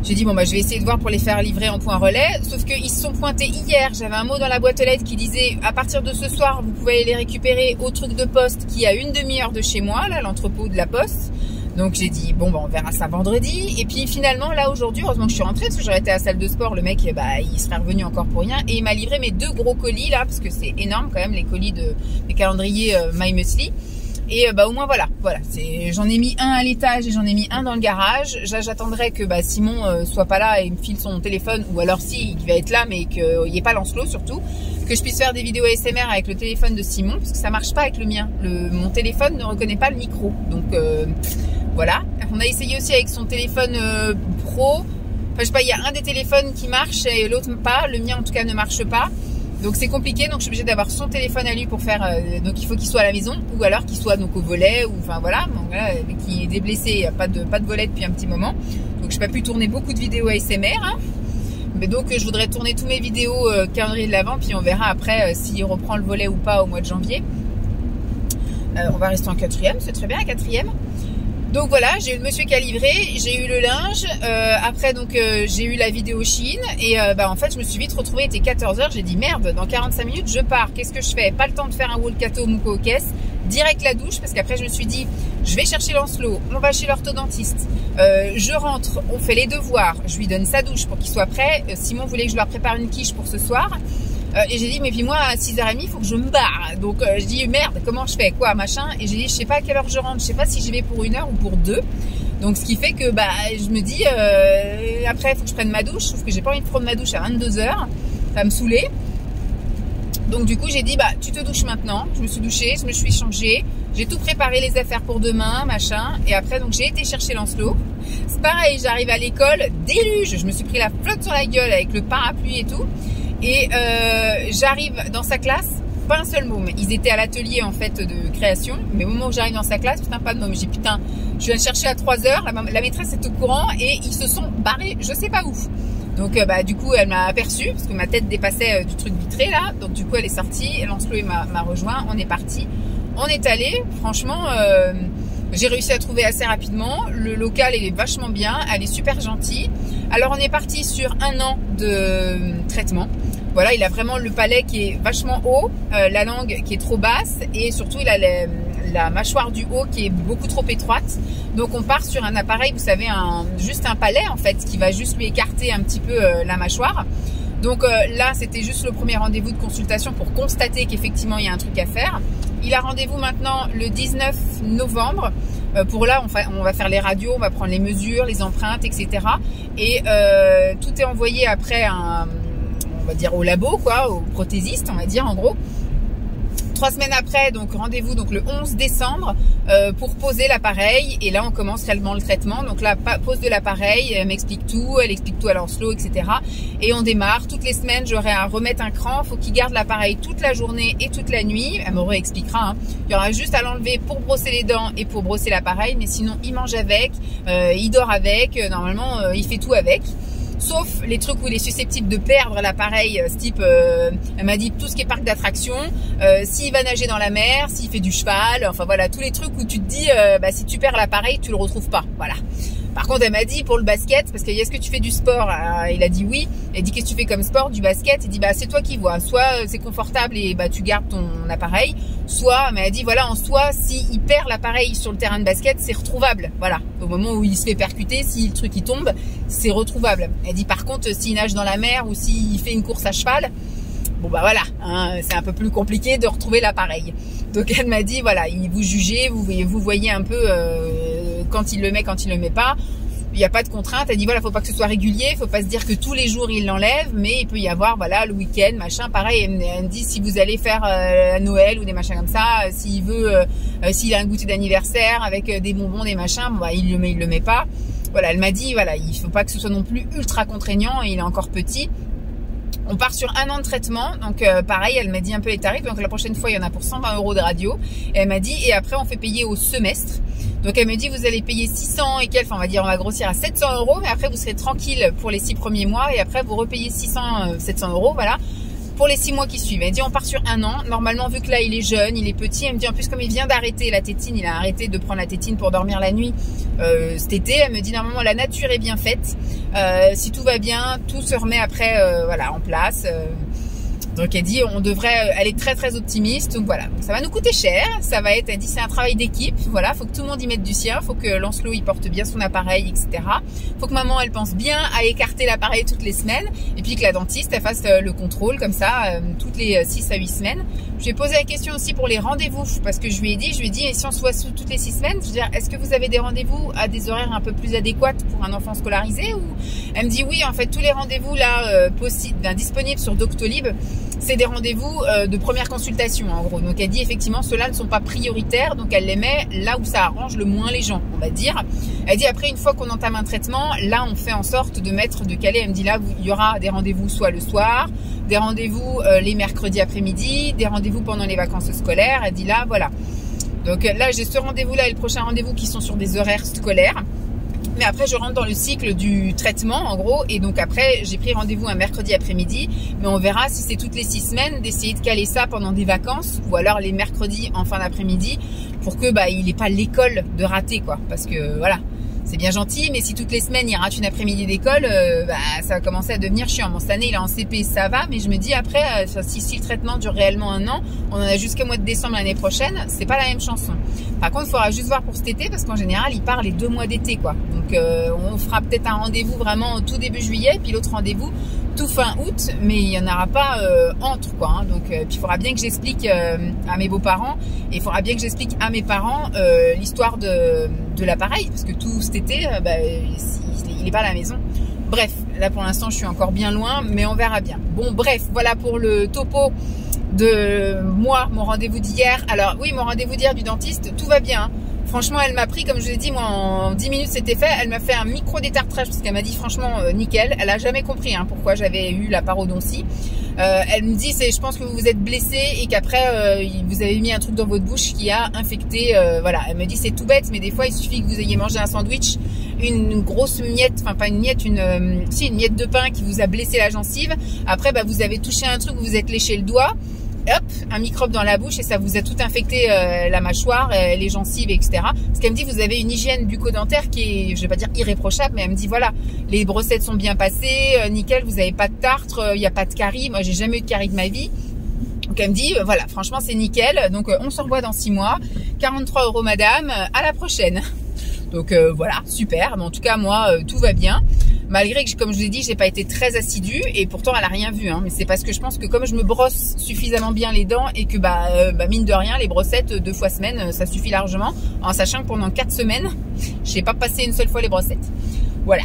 Speaker 1: J'ai dit bon bah je vais essayer de voir pour les faire livrer en point relais, sauf qu'ils se sont pointés hier. J'avais un mot dans la boîte aux lettres qui disait à partir de ce soir vous pouvez aller les récupérer au truc de poste qui est à une demi-heure de chez moi, là l'entrepôt de la poste. Donc j'ai dit bon bah on verra ça vendredi. Et puis finalement là aujourd'hui, heureusement que je suis rentrée parce que j'aurais été à la salle de sport, le mec il serait revenu encore pour rien et il m'a livré mes 2 gros colis là parce que c'est énorme quand même les colis des calendriers My Muesli. Et au moins voilà, j'en ai mis un à l'étage et j'en ai mis un dans le garage. J'attendrai que Simon soit pas là et me file son téléphone, ou alors si il va être là mais qu'il n'y ait pas Lancelot surtout, que je puisse faire des vidéos ASMR avec le téléphone de Simon parce que ça marche pas avec le mien. Mon téléphone ne reconnaît pas le micro, donc voilà. On a essayé aussi avec son téléphone pro. Enfin je sais pas, il y a un des téléphones qui marche et l'autre pas. Le mien en tout cas ne marche pas. Donc c'est compliqué, donc je suis obligée d'avoir son téléphone à lui pour faire, donc il faut qu'il soit à la maison, ou alors qu'il soit donc au volet, ou enfin voilà, qui est déblessé, pas de volet depuis un petit moment, donc je n'ai pas pu tourner beaucoup de vidéos ASMR, hein. Mais donc je voudrais tourner tous mes vidéos calendrier de l'Avent, puis on verra après s'il reprend le volet ou pas au mois de janvier. On va rester en 4e, c'est très bien, 4e. Donc voilà, j'ai eu le monsieur qui a livré, j'ai eu le linge, après donc j'ai eu la vidéo Chine et en fait je me suis vite retrouvée, il était 14 h, j'ai dit merde, dans 45 minutes je pars, qu'est-ce que je fais? Pas le temps de faire un Walkato Muko aux caisses, direct la douche parce qu'après je me suis dit je vais chercher Lancelot, on va chez l'orthodontiste, je rentre, on fait les devoirs, je lui donne sa douche pour qu'il soit prêt. Simon voulait que je leur prépare une quiche pour ce soir. Et j'ai dit mais puis moi à 6h30 il faut que je me barre, donc je dis merde comment je fais quoi machin, et j'ai dit je sais pas à quelle heure je rentre, je sais pas si j'y vais pour 1 heure ou pour 2, donc ce qui fait que je me dis après il faut que je prenne ma douche, sauf que j'ai pas envie de prendre ma douche à 22h, ça va me saouler. Donc du coup j'ai dit tu te douches maintenant. Je me suis douchée, je me suis changée, j'ai tout préparé, les affaires pour demain machin, et après donc j'ai été chercher Lancelot. C'est pareil, j'arrive à l'école, déluge, je me suis pris la flotte sur la gueule avec le parapluie et tout. Et j'arrive dans sa classe, pas un seul môme. Ils étaient à l'atelier en fait de création, mais au moment où j'arrive dans sa classe, putain pas de môme. J'ai dit putain, je viens le chercher à 3h, la maîtresse est au courant et ils se sont barrés, je sais pas où. Donc du coup elle m'a aperçue parce que ma tête dépassait du truc vitré là. Donc du coup elle est sortie, Lancelot m'a rejoint, on est parti, on est allé. Franchement j'ai réussi à trouver assez rapidement. Le local il est vachement bien, elle est super gentille. Alors on est parti sur 1 an de traitement. Voilà, il a vraiment le palais qui est vachement haut, la langue qui est trop basse et surtout il a la mâchoire du haut qui est beaucoup trop étroite. Donc on part sur un appareil, vous savez, juste un palais en fait, qui va juste lui écarter un petit peu la mâchoire. Donc là c'était juste le premier rendez-vous de consultation pour constater qu'effectivement il y a un truc à faire. Il a rendez-vous maintenant le 19 novembre. Pour là, on va faire les radios, on va prendre les mesures, les empreintes, etc. Et tout est envoyé après on va dire au labo, quoi, au prothésiste, on va dire en gros. 3 semaines après, donc rendez-vous donc le 11 décembre pour poser l'appareil. Et là, on commence réellement le traitement. Donc là, pose de l'appareil, elle m'explique tout, elle explique tout à Lancelot, etc. Et on démarre. Toutes les semaines, j'aurai à remettre un cran. Faut qu'il garde l'appareil toute la journée et toute la nuit. Elle me réexpliquera. Hein. Il y aura juste à l'enlever pour brosser les dents et pour brosser l'appareil. Mais sinon, il mange avec, il dort avec. Normalement, il fait tout avec. Sauf les trucs où il est susceptible de perdre l'appareil, ce type, elle m'a dit tout ce qui est parc d'attractions, s'il va nager dans la mer, s'il fait du cheval, enfin voilà, tous les trucs où tu te dis, si tu perds l'appareil, tu le retrouves pas, voilà. Par contre, elle m'a dit pour le basket, parce qu'il y a, est-ce que tu fais du sport? Il a dit oui. Elle dit, qu'est-ce que tu fais comme sport? Du basket. Il dit, bah c'est toi qui vois. Soit c'est confortable et bah tu gardes ton appareil, soit, mais elle a dit voilà, en soi, s'il perd l'appareil sur le terrain de basket, c'est retrouvable. Voilà, au moment où il se fait percuter, si le truc il tombe, c'est retrouvable. Elle dit par contre, s'il nage dans la mer ou s'il fait une course à cheval, bon bah voilà, hein, c'est un peu plus compliqué de retrouver l'appareil. Donc elle m'a dit voilà, vous jugez, vous voyez un peu quand il le met, quand il le met pas. Il n'y a pas de contrainte. Elle dit voilà, faut pas que ce soit régulier, faut pas se dire que tous les jours il l'enlève, mais il peut y avoir voilà le week-end, machin. Pareil, elle me dit si vous allez faire Noël ou des machins comme ça, s'il veut, s'il a un goûter d'anniversaire avec des bonbons, des machins, bon, bah, il le met pas. Voilà, elle m'a dit voilà, il faut pas que ce soit non plus ultra contraignant. Et il est encore petit. On part sur 1 an de traitement, donc pareil, elle m'a dit un peu les tarifs. Donc la prochaine fois, il y en a pour 120 € de radio. Et elle m'a dit et après on fait payer au semestre. Donc elle me dit vous allez payer 600 et quelques, enfin on va dire on va grossir à 700 €, mais après vous serez tranquille pour les 6 premiers mois et après vous repayez 700 €, voilà, pour les 6 mois qui suivent. Elle dit on part sur 1 an. Normalement vu que là il est jeune, il est petit, elle me dit en plus comme il vient d'arrêter la tétine, il a arrêté de prendre la tétine pour dormir la nuit cet été. Elle me dit normalement la nature est bien faite. Si tout va bien, tout se remet après voilà en place. Donc elle dit on devrait, elle est très très optimiste, donc voilà, ça va nous coûter cher, ça va être, elle dit c'est un travail d'équipe, voilà, faut que tout le monde y mette du sien, faut que Lancelot il porte bien son appareil, etc. Faut que maman elle pense bien à écarter l'appareil toutes les semaines, et puis que la dentiste elle fasse le contrôle comme ça toutes les 6 à 8 semaines. Je lui ai posé la question aussi pour les rendez-vous, parce que je lui ai dit et si on se voit toutes les 6 semaines, je veux dire, est-ce que vous avez des rendez-vous à des horaires un peu plus adéquats pour un enfant scolarisé ou... Elle me dit oui, en fait tous les rendez-vous là disponibles sur Doctolib, c'est des rendez-vous de première consultation en gros. Donc elle dit effectivement ceux-là ne sont pas prioritaires, donc elle les met là où ça arrange le moins les gens, on va dire. Elle dit après une fois qu'on entame un traitement, là on fait en sorte de caler. Elle me dit là il y aura des rendez-vous soit le soir, des rendez-vous les mercredis après-midi, des rendez-vous pendant les vacances scolaires. Elle dit là voilà. Donc là j'ai ce rendez-vous là et le prochain rendez-vous qui sont sur des horaires scolaires. Mais après je rentre dans le cycle du traitement en gros, et donc après j'ai pris rendez-vous un mercredi après-midi, mais on verra si c'est toutes les 6 semaines d'essayer de caler ça pendant des vacances ou alors les mercredis en fin d'après-midi pour que il n'ait pas l'école de rater quoi, parce que voilà, c'est bien gentil, mais si toutes les semaines il rate une après-midi d'école, ça va commencer à devenir chiant. Bon, cette année il est en CP, ça va, mais je me dis après, si le traitement dure réellement 1 an, on en a jusqu'au mois de décembre l'année prochaine, c'est pas la même chanson. Par contre, il faudra juste voir pour cet été, parce qu'en général il part les 2 mois d'été quoi. Donc on fera peut-être un rendez-vous vraiment au tout début juillet, puis l'autre rendez-vous tout fin août, mais il n'y en aura pas entre quoi. Hein. Donc puis il faudra bien que j'explique à mes beaux-parents, et il faudra bien que j'explique à mes parents l'histoire de l'appareil, parce que tout cet été, il n'est pas à la maison. Bref, là pour l'instant je suis encore bien loin, mais on verra bien. Bon bref, voilà pour le topo de moi, mon rendez-vous d'hier. Alors oui, mon rendez-vous d'hier du dentiste, tout va bien. Hein. Franchement, elle m'a pris, comme je vous ai dit, moi en 10 minutes c'était fait. Elle m'a fait un micro détartrage parce qu'elle m'a dit franchement nickel. Elle a jamais compris pourquoi j'avais eu la parodontie. Elle me dit je pense que vous vous êtes blessé et qu'après vous avez mis un truc dans votre bouche qui a infecté. Voilà, elle me dit c'est tout bête, mais des fois il suffit que vous ayez mangé un sandwich, une grosse miette, enfin pas une miette, une miette de pain qui vous a blessé la gencive. Après vous avez touché un truc, vous vous êtes léché le doigt. Hop, un microbe dans la bouche et ça vous a tout infecté la mâchoire, les gencives, etc. Parce qu'elle me dit vous avez une hygiène bucco-dentaire qui est, je vais pas dire irréprochable, mais elle me dit voilà, les brossettes sont bien passées, nickel, vous avez pas de tartre, il n'y a pas de carie. Moi j'ai jamais eu de carie de ma vie. Donc elle me dit voilà, franchement c'est nickel. Donc on se revoit dans 6 mois. 43 € madame, à la prochaine. Donc voilà, super. Mais en tout cas moi tout va bien. Malgré que, comme je vous l'ai dit, j'ai pas été très assidue et pourtant elle a rien vu. Hein, mais c'est parce que je pense que comme je me brosse suffisamment bien les dents et que mine de rien, les brossettes 2 fois semaine, ça suffit largement. En sachant que pendant 4 semaines, j'ai pas passé une seule fois les brossettes. Voilà.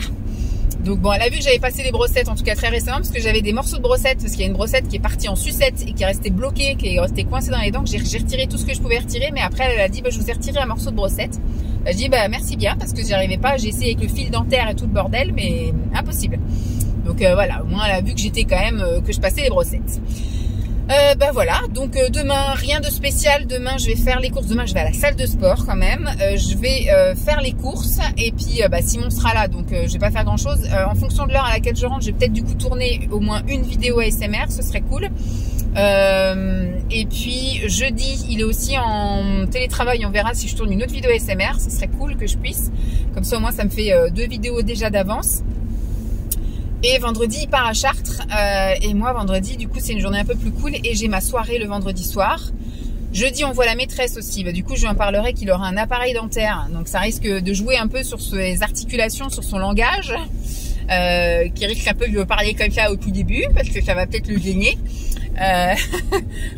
Speaker 1: Donc bon, elle a vu que j'avais passé les brossettes, en tout cas très récemment, parce que j'avais des morceaux de brossettes, parce qu'il y a une brossette qui est partie en sucette et qui est restée bloquée, qui est restée coincée dans les dents, que j'ai retiré tout ce que je pouvais retirer, mais après elle a dit je vous ai retiré un morceau de brossette. Je dis merci bien, parce que j'y arrivais pas, j'ai essayé avec le fil dentaire et tout le bordel, mais impossible. Donc voilà, au moins elle a vu que j'étais quand même, que je passais les brossettes. Voilà, donc demain rien de spécial. Demain je vais faire les courses, demain je vais à la salle de sport quand même. Je vais faire les courses et puis Simon sera là, donc je vais pas faire grand chose. En fonction de l'heure à laquelle je rentre, je vais peut-être du coup tourner au moins une vidéo ASMR, ce serait cool. Et puis jeudi, il est aussi en télétravail. On verra si je tourne une autre vidéo ASMR. Ce serait cool que je puisse. Comme ça, au moins, ça me fait 2 vidéos déjà d'avance. Et vendredi, il part à Chartres. Et moi, vendredi, du coup, c'est une journée un peu plus cool. Et j'ai ma soirée le vendredi soir. Jeudi, on voit la maîtresse aussi. Bah, du coup, je lui en parlerai qu'il aura un appareil dentaire. Donc, ça risque de jouer un peu sur ses articulations, sur son langage. Qui risque un peu de lui parler comme ça au tout début. Parce que ça va peut-être le gêner.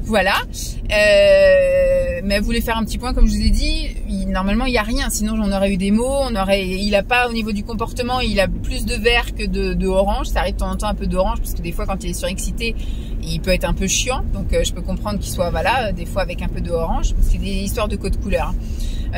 Speaker 1: Voilà. Mais elle voulait faire un petit point, comme je vous ai dit. Normalement, il n'y a rien. Sinon, j'en aurais eu des mots. Il a pas, au niveau du comportement, il a plus de vert que de orange. Ça arrive de temps en temps un peu d'orange, parce que des fois, quand il est surexcité, il peut être un peu chiant. Donc, je peux comprendre qu'il soit, voilà, des fois avec un peu de orange. C'est des histoires de code couleur.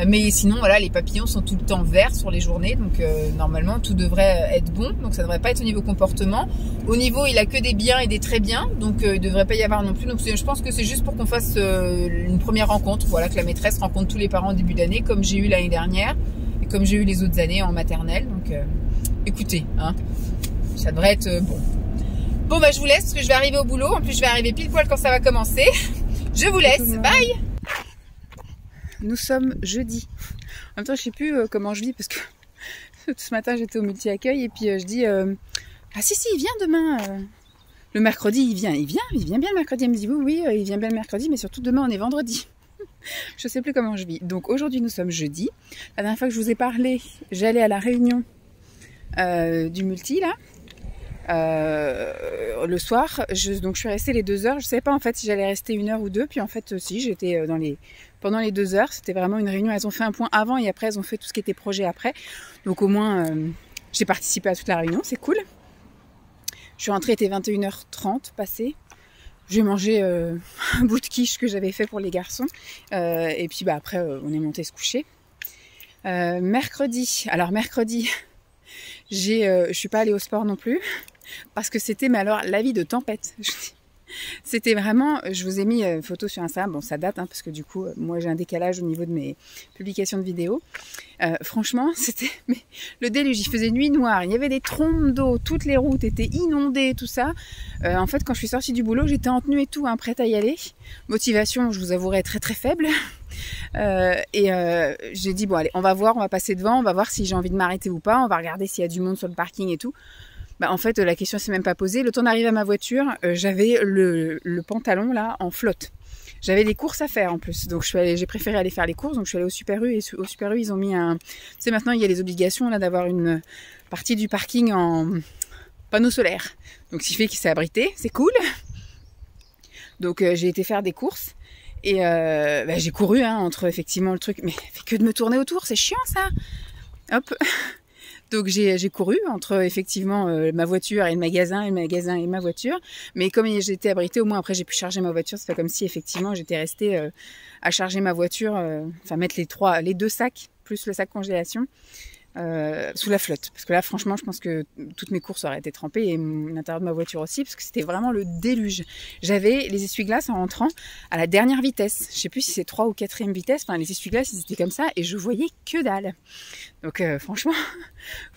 Speaker 1: Mais sinon, voilà, les papillons sont tout le temps verts sur les journées. Donc, normalement, tout devrait être bon. Donc, ça ne devrait pas être au niveau comportement. Au niveau, il a que des biens et des très bien. Donc, il ne devrait pas y avoir non plus. Donc, je pense que c'est juste pour qu'on fasse une première rencontre. Voilà, que la maîtresse rencontre tous les parents au début d'année, comme j'ai eu l'année dernière. Et comme j'ai eu les autres années en maternelle. Donc, écoutez, hein, ça devrait être bon. Bon, bah, je vous laisse parce que je vais arriver au boulot. En plus, je vais arriver pile poil quand ça va commencer. Je vous laisse. Bye! Nous sommes jeudi. En même temps, je sais plus comment je vis parce que ce matin j'étais au multi-accueil et puis je dis ah si il vient demain. Le mercredi il vient bien le mercredi. Elle me dit oui il vient bien le mercredi, mais surtout demain on est vendredi. Je sais plus comment je vis. Donc aujourd'hui nous sommes jeudi. La dernière fois que je vous ai parlé, j'allais à la réunion du multi là. Le soir, donc je suis restée les 2 heures. Je savais pas en fait si j'allais rester 1 heure ou 2. Puis en fait, si j'étais pendant les 2 heures. C'était vraiment une réunion. Elles ont fait un point avant et après elles ont fait tout ce qui était projet après. Donc au moins, j'ai participé à toute la réunion. C'est cool. Je suis rentrée, il était 21h30 passé. J'ai mangé un bout de quiche que j'avais fait pour les garçons. Et puis bah après, on est monté se coucher. Mercredi. Alors mercredi, je suis pas allée au sport non plus. Parce que c'était, mais alors, la vie de tempête. C'était vraiment, je vous ai mis une photo sur Instagram, bon ça date, hein, parce que du coup, moi j'ai un décalage au niveau de mes publications de vidéos. Franchement, c'était le déluge, il faisait nuit noire, il y avait des trombes d'eau, toutes les routes étaient inondées, tout ça. En fait, quand je suis sortie du boulot, j'étais en tenue et tout, hein, prête à y aller. Motivation, je vous avouerai, très très faible. J'ai dit, bon allez, on va voir, on va passer devant, on va voir si j'ai envie de m'arrêter ou pas, on va regarder s'il y a du monde sur le parking et tout. Bah, en fait, la question s'est même pas posée. Le temps d'arriver à ma voiture, j'avais le pantalon là en flotte. J'avais des courses à faire en plus. Donc j'ai préféré aller faire les courses. Donc je suis allée au Super U et au Super U, ils ont mis un... Tu sais, maintenant, il y a les obligations là d'avoir une partie du parking en panneau solaire. Donc ce qui fait qu'il s'est abrité. C'est cool. Donc j'ai été faire des courses. Et j'ai couru hein, entre effectivement le truc. Mais fait que de me tourner autour, c'est chiant ça. Hop. Donc j'ai couru entre effectivement ma voiture et le magasin et ma voiture. Mais comme j'étais abritée, au moins après j'ai pu charger ma voiture. C'est pas comme si effectivement j'étais restée à charger ma voiture, enfin mettre les 2 sacs plus le sac congélation sous la flotte. Parce que là franchement je pense que toutes mes courses auraient été trempées et l'intérieur de ma voiture aussi parce que c'était vraiment le déluge. J'avais les essuie-glaces en rentrant à la dernière vitesse. Je sais plus si c'est 3 ou 4e vitesse. Enfin les essuie-glaces ils étaient comme ça et je voyais que dalle. Donc franchement,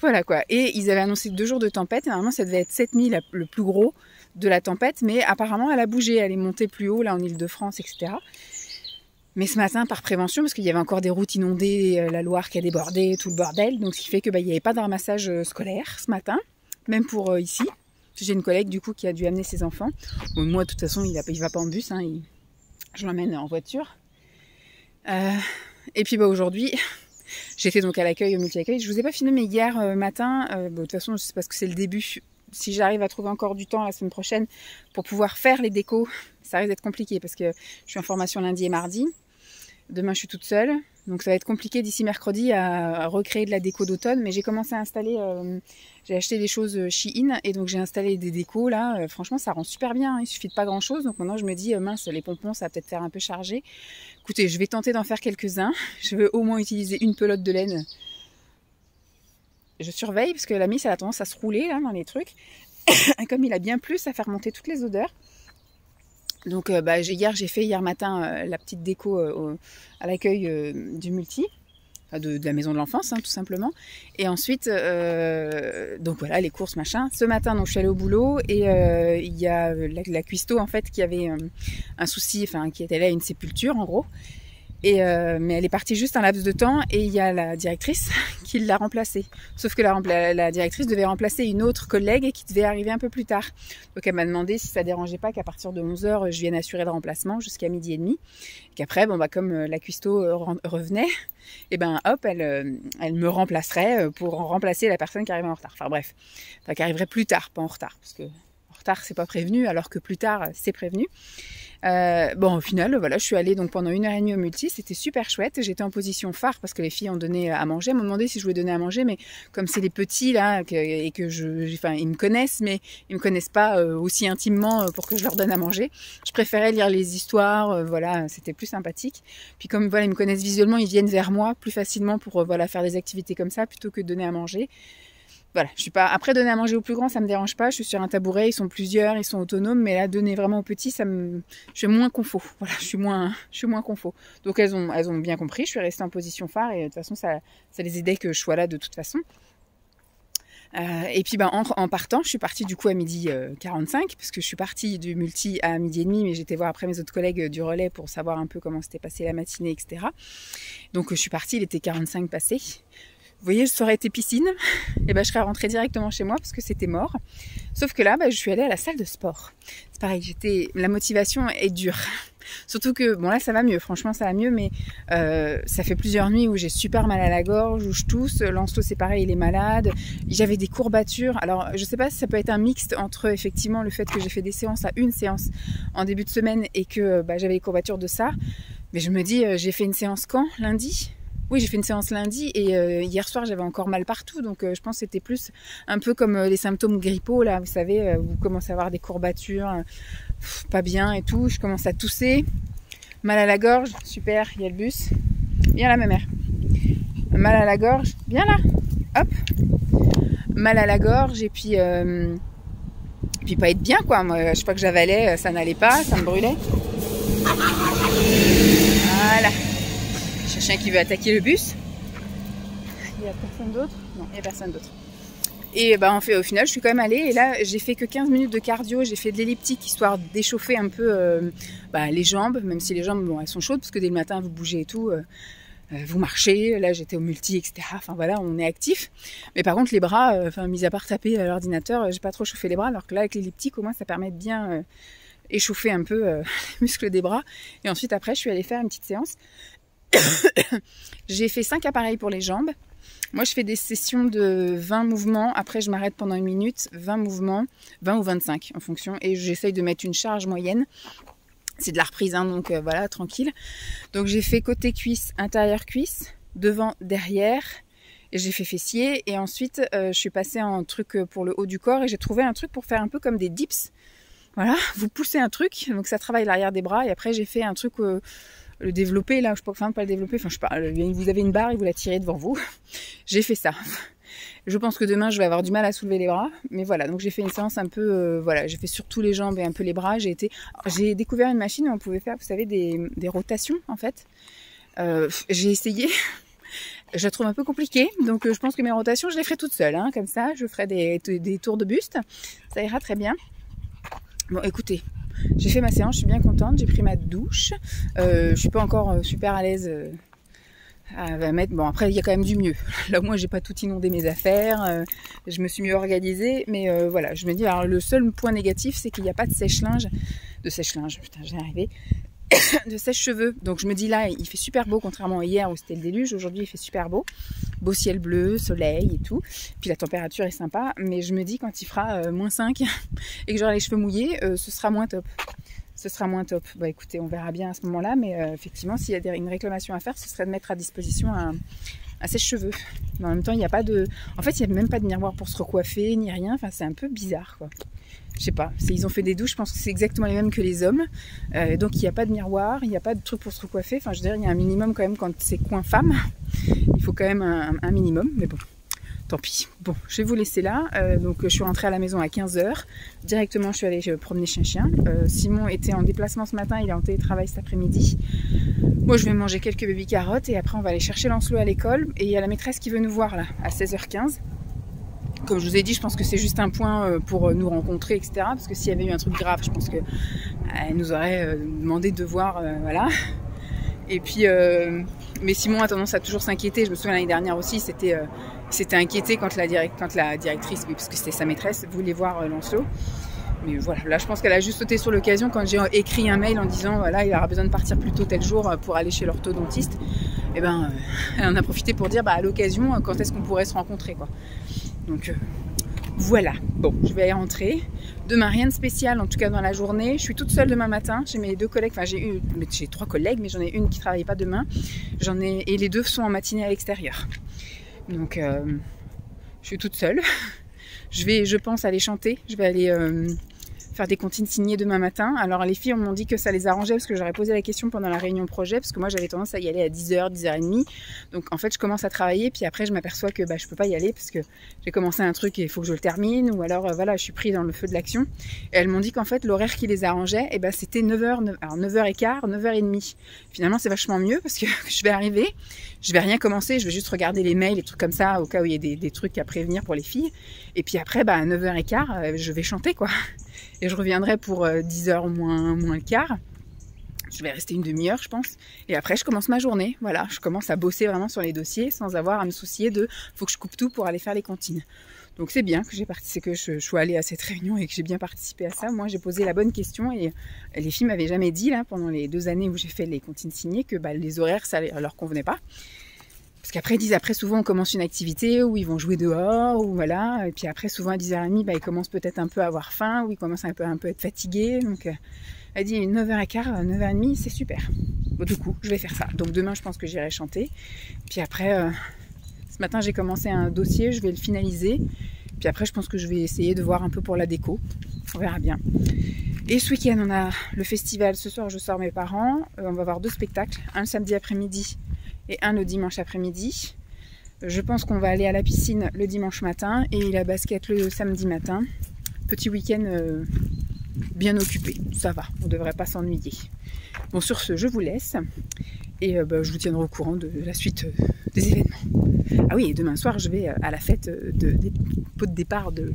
Speaker 1: voilà quoi. Et ils avaient annoncé 2 jours de tempête. Et normalement, ça devait être 7000 le plus gros de la tempête. Mais apparemment, elle a bougé. Elle est montée plus haut, là, en Ile-de-France, etc. Mais ce matin, par prévention, parce qu'il y avait encore des routes inondées, la Loire qui a débordé, tout le bordel. Donc, ce qui fait que il n'y avait pas de ramassage scolaire ce matin. Même pour ici. J'ai une collègue, du coup, qui a dû amener ses enfants. Bon, moi, de toute façon, il va pas en bus. Hein, je l'emmène en voiture. Et puis, aujourd'hui... J'étais donc à l'accueil, au multi-accueil. Je vous ai pas filmé, mais hier matin, de toute façon, c'est parce que c'est le début. Si j'arrive à trouver encore du temps la semaine prochaine pour pouvoir faire les décos, ça risque d'être compliqué parce que je suis en formation lundi et mardi. Demain, je suis toute seule. Donc, ça va être compliqué d'ici mercredi à recréer de la déco d'automne. Mais j'ai commencé à installer... j'ai acheté des choses Shein et donc j'ai installé des décos là. Franchement, ça rend super bien. Hein. Il suffit de pas grand-chose. Donc maintenant, je me dis, mince, les pompons, ça va peut-être faire un peu chargé. Écoutez, je vais tenter d'en faire quelques-uns. Je veux au moins utiliser une pelote de laine. Je surveille parce que la Miss, elle a tendance à se rouler là dans les trucs. Et comme il a bien plu, ça fait remonter toutes les odeurs. Donc hier matin la petite déco à l'accueil du multi. de la maison de l'enfance, hein, tout simplement. Et ensuite, donc voilà, les courses, machin. Ce matin, donc, je suis allée au boulot et il y a la cuistot, en fait, qui avait un souci, enfin, qui était là à une sépulture, en gros. Et mais elle est partie juste un laps de temps et il y a la directrice qui l'a remplacée. Sauf que la directrice devait remplacer une autre collègue qui devait arriver un peu plus tard. Donc elle m'a demandé si ça dérangeait pas qu'à partir de 11h, je vienne assurer le remplacement jusqu'à 12h30. Et qu'après, bon, bah, comme la cuistot revenait, et ben hop, elle me remplacerait pour remplacer la personne qui arrivait en retard. Enfin bref, enfin, qui arriverait plus tard, pas en retard. Parce que en retard, c'est pas prévenu, alors que plus tard, c'est prévenu. Bon, au final, voilà, je suis allée donc pendant 1h30 au multi, c'était super chouette. J'étais en position phare parce que les filles ont donné à manger. Elles m'ont demandé si je voulais donner à manger, mais comme c'est les petits là, et que enfin, ils me connaissent, mais ils me connaissent pas aussi intimement pour que je leur donne à manger. Je préférais lire les histoires, voilà, c'était plus sympathique. Puis comme voilà, ils me connaissent visuellement, ils viennent vers moi plus facilement pour voilà faire des activités comme ça plutôt que de donner à manger. Voilà, je suis pas. Après, donner à manger aux plus grands, ça me dérange pas. Je suis sur un tabouret, ils sont plusieurs, ils sont autonomes. Mais là, donner vraiment aux petits, je suis moins confo. Voilà, je suis moins confo. Donc elles ont bien compris. Je suis restée en position phare et de toute façon, ça les aidait que je sois là de toute façon. Et puis ben en partant, je suis partie du coup à 12h45 parce que je suis partie du multi à 12h30, mais j'étais voir après mes autres collègues du relais pour savoir un peu comment s'était passée la matinée, etc. Donc je suis partie, il était 45 passé. Vous voyez, ça aurait été piscine, et ben je serais rentrée directement chez moi parce que c'était mort. Sauf que là, je suis allée à la salle de sport. C'est pareil, la motivation est dure. Surtout que, bon là ça va mieux, franchement ça va mieux, mais ça fait plusieurs nuits où j'ai super mal à la gorge, où je tousse. Lancelot c'est pareil, il est malade. J'avais des courbatures. Alors je sais pas si ça peut être un mixte entre effectivement le fait que j'ai fait des séances à une séance en début de semaine et que j'avais les courbatures de ça. Mais je me dis, j'ai fait une séance quand? Lundi? Oui, j'ai fait une séance lundi et hier soir j'avais encore mal partout, donc je pense que c'était plus un peu comme les symptômes grippaux là, vous savez, vous commencez à avoir des courbatures, pas bien et tout, je commence à tousser, mal à la gorge, super, il y a le bus, viens là ma mère, mal à la gorge, viens là, hop, mal à la gorge et puis pas être bien quoi, moi je sais pas que j'avalais, ça n'allait pas, ça me brûlait, voilà. Chien qui veut attaquer le bus. Il n'y a personne d'autre? Non, il n'y a personne d'autre. Et au final, je suis quand même allée. Et là, j'ai fait que 15 minutes de cardio. J'ai fait de l'elliptique, histoire d'échauffer un peu les jambes. Même si les jambes, bon, elles sont chaudes, parce que dès le matin, vous bougez et tout. Vous marchez. Là, j'étais au multi, etc. Enfin, voilà, on est actif. Mais par contre, les bras, mis à part taper à l'ordinateur, j'ai pas trop chauffé les bras. Alors que là, avec l'elliptique, au moins, ça permet de bien échauffer un peu les muscles des bras. Et ensuite, après, je suis allée faire une petite séance. J'ai fait 5 appareils pour les jambes. Moi je fais des sessions de 20 mouvements, après je m'arrête pendant 1 minute, 20 mouvements, 20 ou 25 en fonction, et j'essaye de mettre une charge moyenne. C'est de la reprise, hein, donc voilà, tranquille. Donc j'ai fait côté cuisse, intérieur cuisse, devant, derrière, et j'ai fait fessier, et ensuite je suis passée en truc pour le haut du corps, et j'ai trouvé un truc pour faire un peu comme des dips. Voilà, vous poussez un truc, donc ça travaille l'arrière des bras, et après j'ai fait un truc... le développer là, je sais pas, enfin pas le développer, enfin je sais pas, vous avez une barre et vous la tirez devant vous. J'ai fait ça. Je pense que demain je vais avoir du mal à soulever les bras, mais voilà, donc j'ai fait une séance un peu, voilà, j'ai fait surtout les jambes et un peu les bras. J'ai découvert une machine où on pouvait faire, vous savez, des rotations en fait. J'ai essayé, je la trouve un peu compliquée, donc je pense que mes rotations je les ferai toute seule, hein, comme ça, je ferai des tours de buste, ça ira très bien. Bon, écoutez. J'ai fait ma séance, je suis bien contente, j'ai pris ma douche. Je suis pas encore super à l'aise à mettre. Bon, après il y a quand même du mieux. Là au moins j'ai pas tout inondé mes affaires, je me suis mieux organisée, mais voilà, je me dis, alors le seul point négatif c'est qu'il n'y a pas de sèche-linge, putain j'ai arrivé, de sèche-cheveux. Donc je me dis là il fait super beau contrairement à hier où c'était le déluge, aujourd'hui il fait super beau. Beau ciel bleu, soleil et tout. Puis la température est sympa, mais je me dis quand il fera -5 et que j'aurai les cheveux mouillés, ce sera moins top. Ce sera moins top. Bah écoutez, on verra bien à ce moment-là, mais effectivement, s'il y a une réclamation à faire, ce serait de mettre à disposition un sèche-cheveux. Mais en même temps, il n'y a pas de... En fait, il n'y a même pas de miroir pour se recoiffer, ni rien. Enfin, c'est un peu bizarre, quoi. Je sais pas, ils ont fait des douches, je pense que c'est exactement les mêmes que les hommes. Donc il n'y a pas de miroir, il n'y a pas de truc pour se recoiffer. Enfin, je veux dire, il y a un minimum quand même quand c'est coin femme. Il faut quand même un minimum, mais bon. tant pis. Bon, je vais vous laisser là. Donc je suis rentrée à la maison à 15 h. Directement, je suis allée promener chien. Simon était en déplacement ce matin, il est en télétravail cet après-midi. Moi, je vais manger quelques baby carottes et après on va aller chercher Lancelot à l'école. Et il y a la maîtresse qui veut nous voir là, à 16 h 15. Comme je vous ai dit, je pense que c'est juste un point pour nous rencontrer, etc. Parce que s'il y avait eu un truc grave, je pense qu'elle nous aurait demandé de voir, voilà. Et puis, mais Simon a tendance à toujours s'inquiéter. Je me souviens l'année dernière aussi, c'était inquiété quand la directrice, oui, parce que c'était sa maîtresse, voulait voir Lancelot. Mais voilà, là je pense qu'elle a juste sauté sur l'occasion quand j'ai écrit un mail en disant voilà, il aura besoin de partir plus tôt tel jour pour aller chez l'orthodontiste. Et ben, elle en a profité pour dire bah, à l'occasion quand est-ce qu'on pourrait se rencontrer, quoi. Donc voilà, bon, je vais y rentrer. Demain, rien de spécial, en tout cas dans la journée. Je suis toute seule demain matin. J'ai mes 2 collègues, enfin j'ai 3 collègues, mais j'en ai une qui ne travaille pas demain. Et les 2 sont en matinée à l'extérieur. Donc je suis toute seule. Je pense, aller chanter. Je vais aller faire des comptines signées demain matin. Alors les filles m'ont dit que ça les arrangeait parce que j'aurais posé la question pendant la réunion projet, parce que moi j'avais tendance à y aller à 10 h, 10 h 30. Donc en fait je commence à travailler, puis après je m'aperçois que je peux pas y aller parce que j'ai commencé un truc et il faut que je le termine, ou alors voilà, je suis pris dans le feu de l'action. Et elles m'ont dit qu'en fait l'horaire qui les arrangeait, c'était 9 h, alors 9h15, 9h30. Finalement c'est vachement mieux parce que je vais arriver, je vais rien commencer, je vais juste regarder les mails, les trucs comme ça, au cas où il y a des trucs à prévenir pour les filles. Et puis après, à 9h15, je vais chanter, quoi. Et je reviendrai pour 10 h moins le quart. Je vais rester une demi-heure, je pense. Et après, je commence ma journée. Voilà, je commence à bosser vraiment sur les dossiers sans avoir à me soucier de faut que je coupe tout pour aller faire les comptines. Donc c'est bien que je sois allée à cette réunion et que j'ai bien participé à ça. Moi, j'ai posé la bonne question et les filles m'avaient jamais dit, là, pendant les 2 années où j'ai fait les comptines signées, que les horaires, ça leur convenait pas. Parce qu'après, souvent on commence une activité où ils vont jouer dehors, ou voilà. Et puis après, souvent à 10h30, ils commencent peut-être un peu à avoir faim, ou ils commencent un peu à être fatigués. Donc, elle dit 9h15, 9h30, c'est super. Bon, du coup, je vais faire ça. Donc demain, je pense que j'irai chanter. Puis après, ce matin, j'ai commencé un dossier, je vais le finaliser. Puis après, je pense que je vais essayer de voir un peu pour la déco. On verra bien. Et ce week-end, on a le festival. Ce soir, je sors mes parents. On va voir 2 spectacles. Un le samedi après-midi et un le dimanche après-midi. Je pense qu'on va aller à la piscine le dimanche matin et la basket le samedi matin. Petit week-end bien occupé, ça va, on ne devrait pas s'ennuyer. Bon, sur ce, je vous laisse et je vous tiendrai au courant de la suite des événements. Ah oui, et demain soir, je vais à la fête des pots de départ de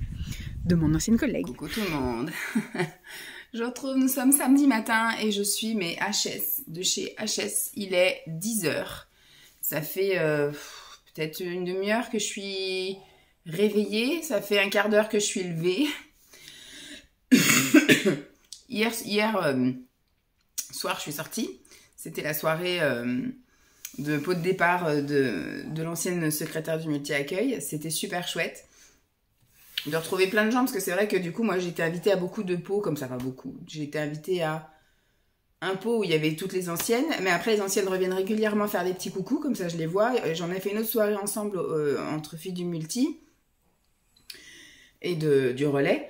Speaker 1: mon ancienne collègue. Coucou tout le monde. Nous sommes samedi matin et je suis mes HS de chez HS. Il est 10 h. Ça fait peut-être une demi-heure que je suis réveillée. Ça fait un quart d'heure que je suis levée. Hier soir, je suis sortie. C'était la soirée de pot de départ de l'ancienne secrétaire du multi-accueil. C'était super chouette de retrouver plein de gens, parce que c'est vrai que du coup, moi, j'ai été invitée à beaucoup de pots, comme ça va beaucoup. J'ai été invitée à un pot où il y avait toutes les anciennes, mais après, les anciennes reviennent régulièrement faire des petits coucous, comme ça, je les vois. J'en ai fait une autre soirée ensemble entre filles du multi et du relais.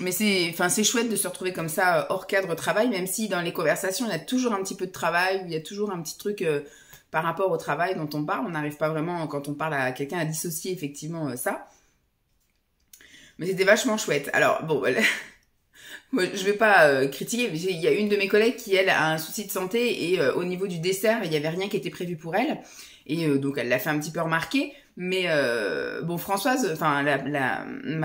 Speaker 1: Mais c'est chouette de se retrouver comme ça hors cadre travail, même si dans les conversations, il y a toujours un petit peu de travail, il y a toujours un petit truc par rapport au travail dont on parle. On n'arrive pas vraiment, quand on parle à quelqu'un, à dissocier effectivement ça. Mais c'était vachement chouette. Alors, bon, moi, je vais pas critiquer, mais il y a une de mes collègues qui, elle, a un souci de santé et au niveau du dessert, il n'y avait rien qui était prévu pour elle. Et donc, elle l'a fait un petit peu remarquer. Mais bon, Françoise, enfin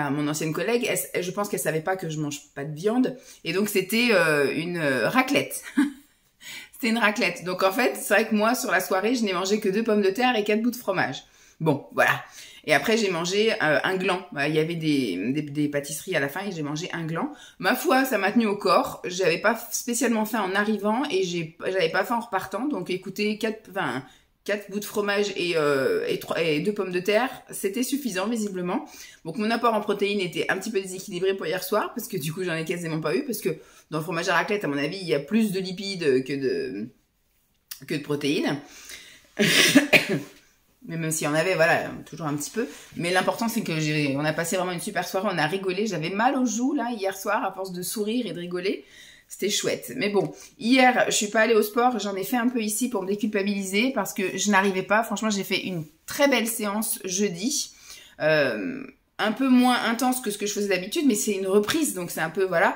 Speaker 1: mon ancienne collègue, je pense qu'elle savait pas que je mange pas de viande, et donc c'était une raclette. C'était une raclette. Donc en fait, c'est vrai que moi sur la soirée, je n'ai mangé que 2 pommes de terre et 4 bouts de fromage. Bon, voilà. Et après j'ai mangé un gland. Il y avait des pâtisseries à la fin et j'ai mangé un gland. Ma foi, ça m'a tenu au corps. J'avais pas spécialement faim en arrivant et j'avais pas faim en repartant. Donc écoutez, 4 bouts de fromage et 2 pommes de terre, c'était suffisant visiblement. Donc mon apport en protéines était un petit peu déséquilibré pour hier soir, parce que du coup j'en ai quasiment pas eu, parce que dans le fromage à raclette, à mon avis, il y a plus de lipides que de protéines. Mais même s'il y en avait, voilà, toujours un petit peu. Mais l'important, c'est que on a passé vraiment une super soirée, on a rigolé. J'avais mal aux joues là hier soir à force de sourire et de rigoler. C'était chouette. Mais bon, hier, je suis pas allée au sport. J'en ai fait un peu ici pour me déculpabiliser parce que je n'arrivais pas. Franchement, j'ai fait une très belle séance jeudi. Un peu moins intense que ce que je faisais d'habitude, mais c'est une reprise, donc c'est un peu, voilà.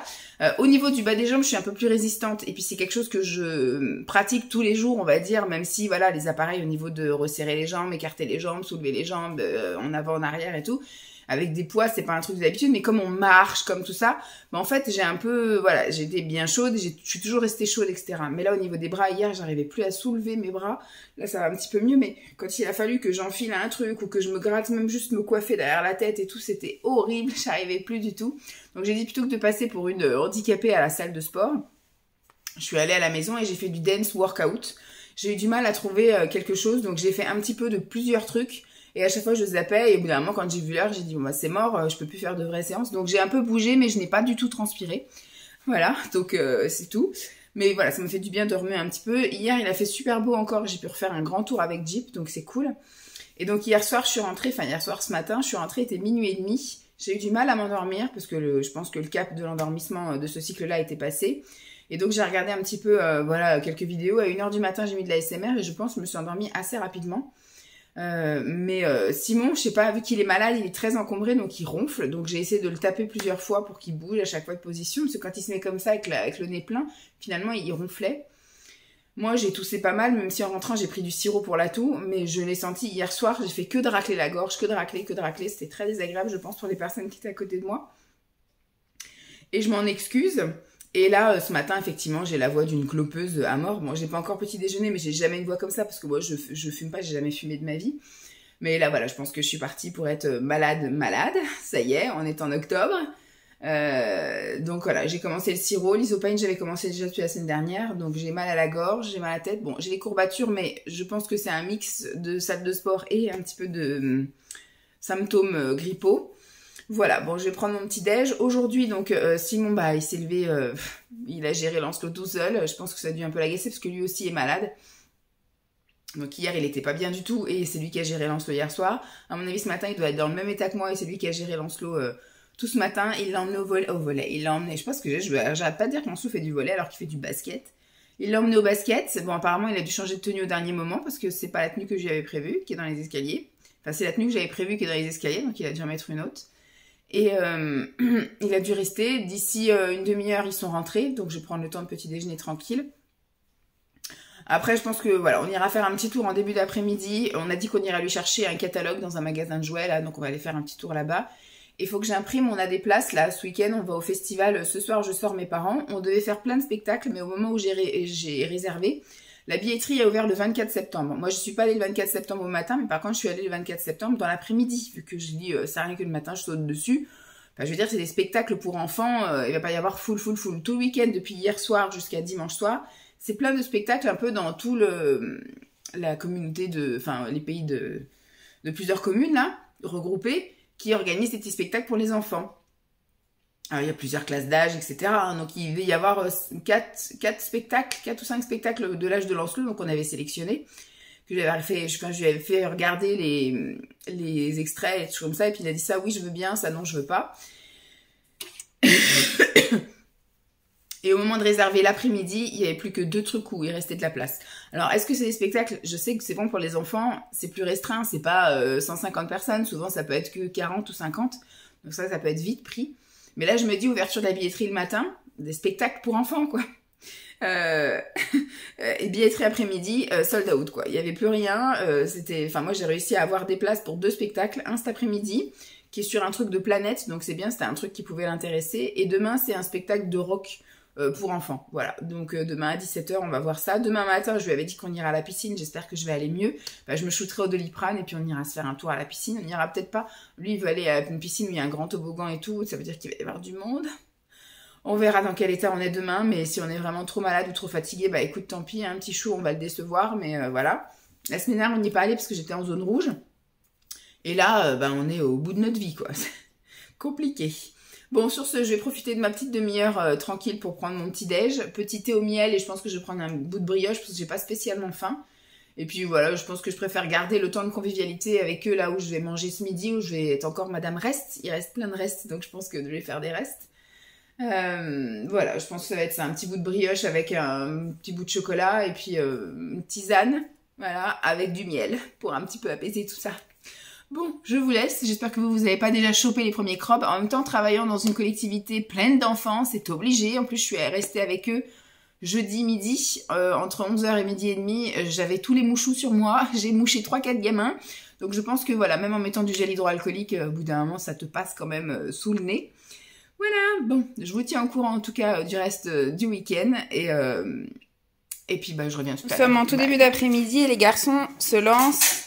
Speaker 1: Au niveau du bas des jambes, je suis un peu plus résistante. Et puis c'est quelque chose que je pratique tous les jours, on va dire, même si, voilà, les appareils au niveau de resserrer les jambes, écarter les jambes, soulever les jambes, en avant, en arrière et tout. Avec des poids, c'est pas un truc d'habitude, mais comme on marche, comme tout ça, bah en fait, j'ai un peu, voilà, j'étais bien chaude, je suis toujours restée chaude, etc. Mais là, au niveau des bras, hier, j'arrivais plus à soulever mes bras. Là, ça va un petit peu mieux, mais quand il a fallu que j'enfile un truc ou que je me gratte, même juste me coiffer derrière la tête et tout, c'était horrible, j'arrivais plus du tout. Donc, j'ai dit plutôt que de passer pour une handicapée à la salle de sport, je suis allée à la maison et j'ai fait du dance workout. J'ai eu du mal à trouver quelque chose, donc j'ai fait un petit peu de plusieurs trucs. Et à chaque fois, je zappais. Et au bout d'un moment, quand j'ai vu l'heure, j'ai dit, bon, bah, c'est mort, je peux plus faire de vraies séances. Donc, j'ai un peu bougé, mais je n'ai pas du tout transpiré. Voilà, donc c'est tout. Mais voilà, ça me fait du bien de remuer un petit peu. Hier, il a fait super beau encore. J'ai pu refaire un grand tour avec Jeep, donc c'est cool. Et donc, hier soir, je suis rentrée, enfin, hier soir, ce matin, je suis rentrée, il était minuit et demi. J'ai eu du mal à m'endormir parce que je pense que le cap de l'endormissement de ce cycle-là était passé. Et donc, j'ai regardé un petit peu, voilà, quelques vidéos. À 1h du matin, j'ai mis de la ASMR et je pense que je me suis endormie assez rapidement. Simon, je sais pas, vu qu'il est malade, il est très encombré, donc il ronfle. Donc j'ai essayé de le taper plusieurs fois pour qu'il bouge à chaque fois de position, parce que quand il se met comme ça avec le nez plein, finalement il ronflait. Moi j'ai toussé pas mal, même si en rentrant j'ai pris du sirop pour la toux, mais je l'ai senti hier soir, j'ai fait que de racler la gorge, que de racler. C'était très désagréable, je pense, pour les personnes qui étaient à côté de moi. Et je m'en excuse. Et là, ce matin, effectivement, j'ai la voix d'une clopeuse à mort. Bon, j'ai pas encore petit déjeuner, mais j'ai jamais une voix comme ça, parce que moi, je fume pas, j'ai jamais fumé de ma vie. Mais là, voilà, je pense que je suis partie pour être malade. Ça y est, on est en octobre. Donc voilà, j'ai commencé le sirop. L'isopine, j'avais commencé déjà depuis la semaine dernière. Donc j'ai mal à la gorge, j'ai mal à la tête. Bon, j'ai des courbatures, mais je pense que c'est un mix de salle de sport et un petit peu de symptômes grippaux. Voilà, bon, je vais prendre mon petit déj. Aujourd'hui, donc, Simon, bah, il s'est levé, il a géré Lancelot tout seul. Je pense que ça a dû un peu l'agacer parce que lui aussi est malade. Donc hier, il était pas bien du tout et c'est lui qui a géré Lancelot hier soir. À mon avis, ce matin, il doit être dans le même état que moi et c'est lui qui a géré Lancelot tout ce matin. Il l'a emmené au volet. Il l'a emmené, je pense que j'arrête pas de dire que Lancelot fait du volet alors qu'il fait du basket. Il l'a emmené au basket. Bon, apparemment, il a dû changer de tenue au dernier moment parce que c'est pas la tenue que je lui avais prévue, qui est dans les escaliers. Enfin, c'est la tenue que j'avais prévue qui est dans les escaliers, donc il a dû en mettre une autre. Et il a dû rester. D'ici une demi-heure, ils sont rentrés. Donc, je vais prendre le temps de petit déjeuner tranquille. Après, je pense que voilà, on ira faire un petit tour en début d'après-midi. On a dit qu'on irait lui chercher un catalogue dans un magasin de jouets, là. Donc, on va aller faire un petit tour là-bas. Il faut que j'imprime. On a des places, là. Ce week-end, on va au festival. Ce soir, je sors mes parents. On devait faire plein de spectacles. Mais au moment où j'ai réservé, la billetterie a ouvert le 24 septembre. Moi, je suis pas allée le 24 septembre au matin, mais par contre, je suis allée le 24 septembre dans l'après-midi, vu que je dis, ça rien que le matin, je saute dessus. Enfin, je veux dire, c'est des spectacles pour enfants, il va pas y avoir full. Tout le week-end, depuis hier soir jusqu'à dimanche soir, c'est plein de spectacles un peu dans tout la communauté enfin, les pays de plusieurs communes, là, regroupées, qui organisent des petits spectacles pour les enfants. Alors, il y a plusieurs classes d'âge, etc. Donc, il devait y avoir 4 ou 5 spectacles de l'âge de Lancelot, donc on avait sélectionné. Je lui avais fait regarder les extraits et tout comme ça, et puis il a dit ça, oui, je veux bien, ça, non, je veux pas. Et au moment de réserver l'après-midi, il n'y avait plus que 2 trucs où il restait de la place. Alors, est-ce que c'est des spectacles? Je sais que c'est bon pour les enfants, c'est plus restreint, c'est pas 150 personnes, souvent ça peut être que 40 ou 50, donc ça peut être vite pris. Mais là, je me dis, ouverture de la billetterie le matin, des spectacles pour enfants, quoi. Et billetterie après-midi, sold out, quoi. Il n'y avait plus rien. Enfin, moi, j'ai réussi à avoir des places pour 2 spectacles. Un cet après-midi, qui est sur un truc de planète, donc c'est bien, c'était un truc qui pouvait l'intéresser. Et demain, c'est un spectacle de rock pour enfants. Voilà, donc demain à 17h, on va voir ça. Demain matin, je lui avais dit qu'on ira à la piscine, j'espère que je vais aller mieux. Bah, je me shooterai au Doliprane et puis on ira se faire un tour à la piscine. On n'ira peut-être pas. Lui, il veut aller à une piscine où il y a un grand toboggan et tout, ça veut dire qu'il va y avoir du monde. On verra dans quel état on est demain, mais si on est vraiment trop malade ou trop fatigué, bah écoute, tant pis, un petit chou, on va le décevoir, mais voilà. La semaine dernière, on n'y est pas allé parce que j'étais en zone rouge. Et là, bah, on est au bout de notre vie, quoi. C'est compliqué. Bon, sur ce, je vais profiter de ma petite demi-heure tranquille pour prendre mon petit déj. Petit thé au miel et je pense que je vais prendre un bout de brioche parce que j'ai pas spécialement faim. Et puis voilà, je pense que je préfère garder le temps de convivialité avec eux là où je vais manger ce midi, où je vais être encore Madame Reste. Il reste plein de restes, donc je pense que je vais faire des restes. Voilà, je pense que ça va être ça, un petit bout de brioche avec un petit bout de chocolat et puis une tisane, voilà, avec du miel pour un petit peu apaiser tout ça. Bon, je vous laisse, j'espère que vous n'avez pas déjà chopé les premiers crobes. En même temps, travaillant dans une collectivité pleine d'enfants, c'est obligé. En plus, je suis restée avec eux jeudi midi, entre 11h et midi et demi. J'avais tous les mouchous sur moi, j'ai mouché 3-4 gamins. Donc je pense que voilà, même en mettant du gel hydroalcoolique, au bout d'un moment, ça te passe quand même sous le nez. Voilà, bon, je vous tiens au courant en tout cas du reste du week-end. Et puis, bah, je reviens tout à l'heure. Nous sommes en tout début d'après-midi et les garçons se lancent.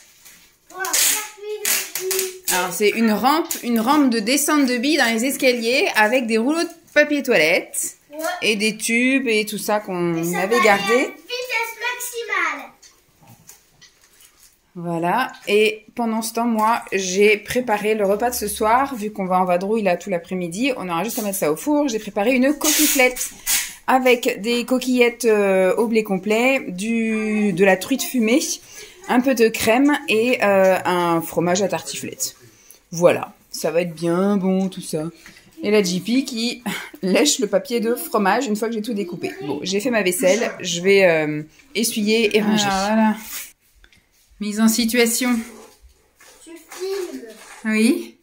Speaker 1: Alors, c'est une rampe de descente de billes dans les escaliers avec des rouleaux de papier toilette et des tubes et tout ça qu'on avait gardé.
Speaker 2: Vitesse maximale.
Speaker 1: Voilà. Et pendant ce temps, moi, j'ai préparé le repas de ce soir. Vu qu'on va en vadrouille là tout l'après-midi, on aura juste à mettre ça au four. J'ai préparé une coquillette avec des coquillettes au blé complet, de la truite fumée, un peu de crème et un fromage à tartiflette. Voilà, ça va être bien bon tout ça. Et la JP qui lèche le papier de fromage une fois que j'ai tout découpé. Bon, j'ai fait ma vaisselle, je vais essuyer et ranger. Voilà. Mise en situation.
Speaker 2: Tu filmes.
Speaker 1: Oui.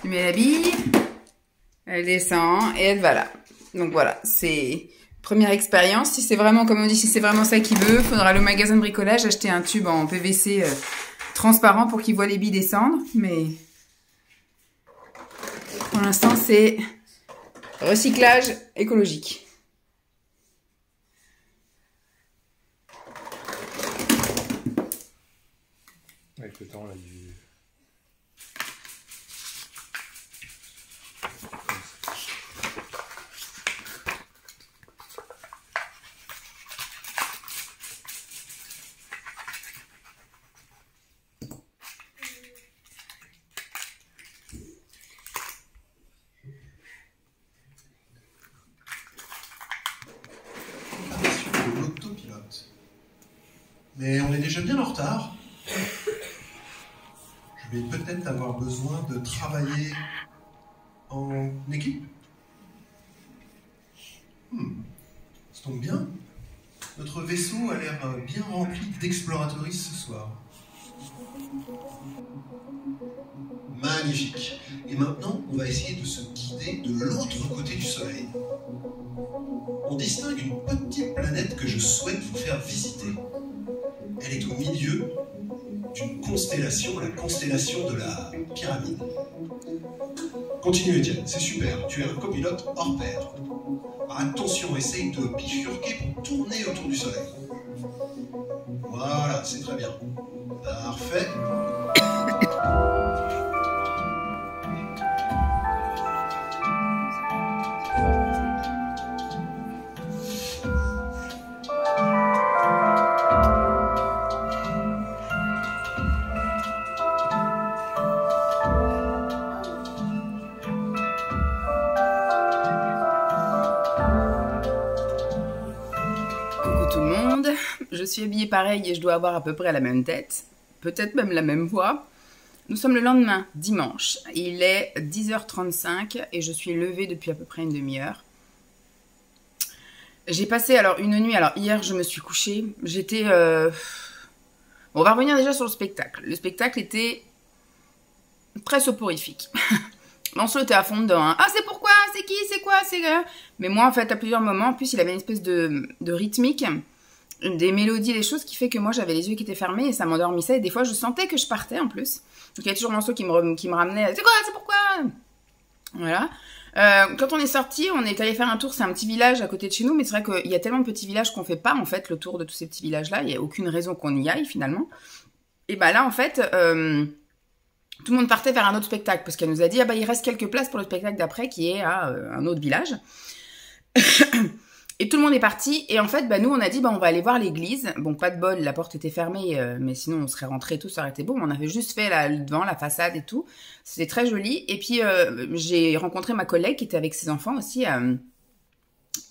Speaker 1: Tu mets la bille, elle descend et elle va là. Donc voilà, c'est première expérience. Si c'est vraiment, comme on dit, si c'est vraiment ça qu'il veut, il faudra aller au magasin de bricolage acheter un tube en PVC transparent pour qu'il voit les billes descendre. Mais pour l'instant, c'est recyclage écologique.
Speaker 3: Avec le temps, on a dû...
Speaker 4: Mais on est déjà bien en retard. Je vais peut-être avoir besoin de travailler en équipe. Ça tombe bien. Notre vaisseau a l'air bien rempli d'explorateuristes ce soir. Magnifique. Et maintenant, on va essayer de se guider de l'autre côté du Soleil. On distingue une petite planète que je souhaite vous faire visiter. Elle est au milieu d'une constellation, la constellation de la pyramide. Continue, Étienne, c'est super. Tu es un copilote hors pair. Attention, essaye de bifurquer pour tourner autour du Soleil. Voilà, c'est très bien. Parfait.
Speaker 1: Je suis habillée pareil et je dois avoir à peu près la même tête, peut-être même la même voix. Nous sommes le lendemain, dimanche. Il est 10h35 et je suis levée depuis à peu près une demi-heure. J'ai passé alors une nuit, alors hier je me suis couchée, j'étais... Bon, on va revenir déjà sur le spectacle. Le spectacle était très soporifique. Lancelot était à fond dedans. Hein. Ah, c'est pourquoi? C'est qui? C'est quoi? C'est... Mais moi, en fait, à plusieurs moments, en plus, il avait une espèce de rythmique, des mélodies, des choses qui fait que moi, j'avais les yeux qui étaient fermés et ça m'endormissait. Et des fois, je sentais que je partais, en plus. Donc, il y a toujours Lancelot qui me ramenait. C'est quoi? C'est pourquoi? Voilà. Quand on est sorti, on est allé faire un tour. C'est un petit village à côté de chez nous, mais c'est vrai qu'il y a tellement de petits villages qu'on fait pas, en fait, le tour de tous ces petits villages-là. Il n'y a aucune raison qu'on y aille, finalement. Et bah là, en fait... tout le monde partait vers un autre spectacle parce qu'elle nous a dit, ah bah il reste quelques places pour le spectacle d'après qui est à un autre village. Et tout le monde est parti et en fait, bah nous on a dit, bah on va aller voir l'église. Bon, pas de bol, la porte était fermée, mais sinon on serait rentrés et tout, ça aurait été beau. On avait juste fait là, devant la façade et tout. C'était très joli. Et puis j'ai rencontré ma collègue qui était avec ses enfants aussi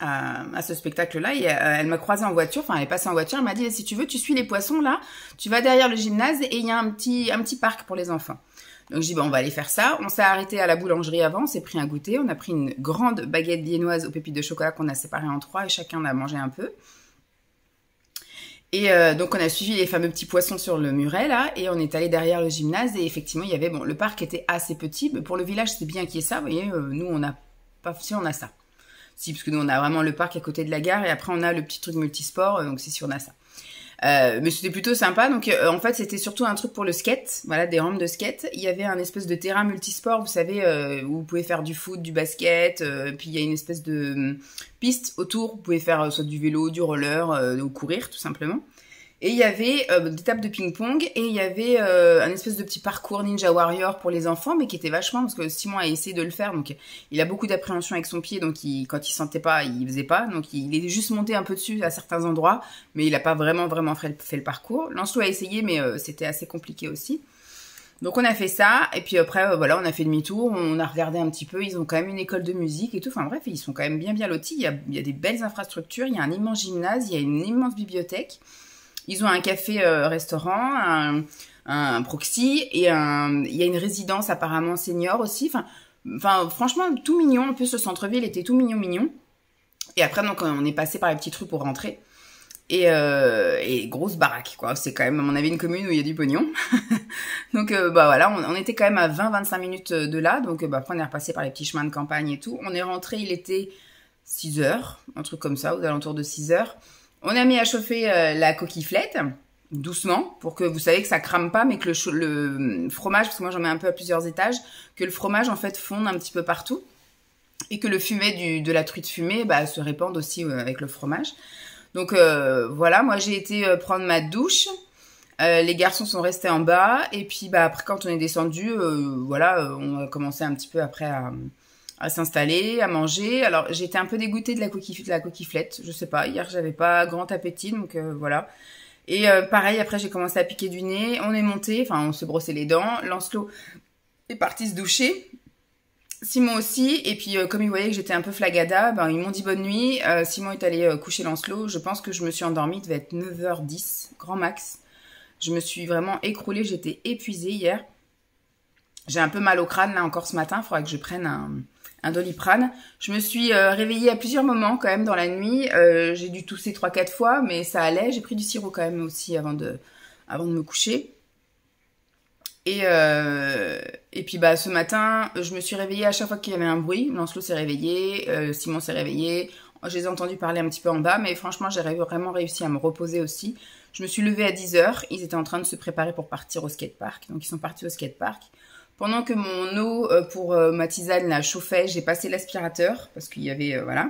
Speaker 1: à ce spectacle-là. Et elle m'a croisée en voiture, enfin elle est passée en voiture, elle m'a dit, si tu veux, tu suis les poissons là, tu vas derrière le gymnase et il y a un petit parc pour les enfants. Donc je dis, bon, on va aller faire ça. On s'est arrêté à la boulangerie avant, on s'est pris un goûter. On a pris une grande baguette viennoise aux pépites de chocolat qu'on a séparée en 3 et chacun en a mangé un peu. Et donc on a suivi les fameux petits poissons sur le muret là, et on est allé derrière le gymnase, et effectivement il y avait, bon, le parc était assez petit, mais pour le village c'est bien qu'il y ait ça, vous voyez, nous on n'a pas, si on a ça. Si, parce que nous on a vraiment le parc à côté de la gare, et après on a le petit truc multisport, donc si on a ça. Mais c'était plutôt sympa, donc en fait c'était surtout un truc pour le skate, voilà, des rampes de skate. Il y avait un espèce de terrain multisport, vous savez, où vous pouvez faire du foot, du basket, puis il y a une espèce de piste autour, vous pouvez faire soit du vélo, du roller, ou courir tout simplement. Et il y avait des tables de ping-pong, et il y avait un espèce de petit parcours Ninja Warrior pour les enfants, mais qui était vachement, parce que Simon a essayé de le faire, donc il a beaucoup d'appréhension avec son pied, donc quand il sentait pas, il faisait pas, donc il est juste monté un peu dessus à certains endroits, mais il a pas vraiment fait le parcours. Lancelot a essayé, mais c'était assez compliqué aussi. Donc on a fait ça, et puis après, voilà, on a fait demi-tour, on a regardé un petit peu, ils ont quand même une école de musique et tout, enfin bref, ils sont quand même bien lotis, il y a des belles infrastructures, il y a un immense gymnase, il y a une immense bibliothèque. Ils ont un café-restaurant, un proxy, et il y a une résidence apparemment senior aussi. Enfin, franchement, tout mignon. En plus, le centre-ville était tout mignon. Et après, donc, on est passé par les petites rues pour rentrer. Et grosse baraque, quoi. C'est quand même, à mon avis, une commune où il y a du pognon. Donc, bah voilà, on était quand même à 20-25 minutes de là. Donc, après, on est repassé par les petits chemins de campagne et tout. On est rentré, il était 6 heures, un truc comme ça, aux alentours de 6 heures. On a mis à chauffer la coquilleflette, doucement, pour que vous savez que ça crame pas, mais que le fromage, parce que moi j'en mets un peu à plusieurs étages, que le fromage en fait fonde un petit peu partout, et que le fumet de la truite fumée se répande aussi avec le fromage. Donc voilà, moi j'ai été prendre ma douche, les garçons sont restés en bas, et puis après quand on est descendu, voilà, on a commencé un petit peu après à s'installer, à manger. Alors j'étais un peu dégoûtée de la coquilleflette, je sais pas, hier j'avais pas grand appétit, donc voilà. Et pareil, après j'ai commencé à piquer du nez, on est monté, enfin on se brossait les dents, Lancelot est parti se doucher, Simon aussi, et puis comme ils voyaient que j'étais un peu flagada, ils m'ont dit bonne nuit, Simon est allé coucher Lancelot, je pense que je me suis endormie, il devait être 9h10, grand max. Je me suis vraiment écroulée, j'étais épuisée hier. J'ai un peu mal au crâne là encore ce matin, il faudra que je prenne un Doliprane. Je me suis réveillée à plusieurs moments quand même dans la nuit. J'ai dû tousser 3-4 fois, mais ça allait. J'ai pris du sirop quand même aussi avant de me coucher. Et puis ce matin, je me suis réveillée à chaque fois qu'il y avait un bruit. Lancelot s'est réveillé, Simon s'est réveillé. Je les ai entendus parler un petit peu en bas, mais franchement, j'ai vraiment réussi à me reposer aussi. Je me suis levée à 10h. Ils étaient en train de se préparer pour partir au skatepark. Donc, ils sont partis au skatepark. Pendant que mon eau pour ma tisane la chauffait, j'ai passé l'aspirateur parce qu'il y avait voilà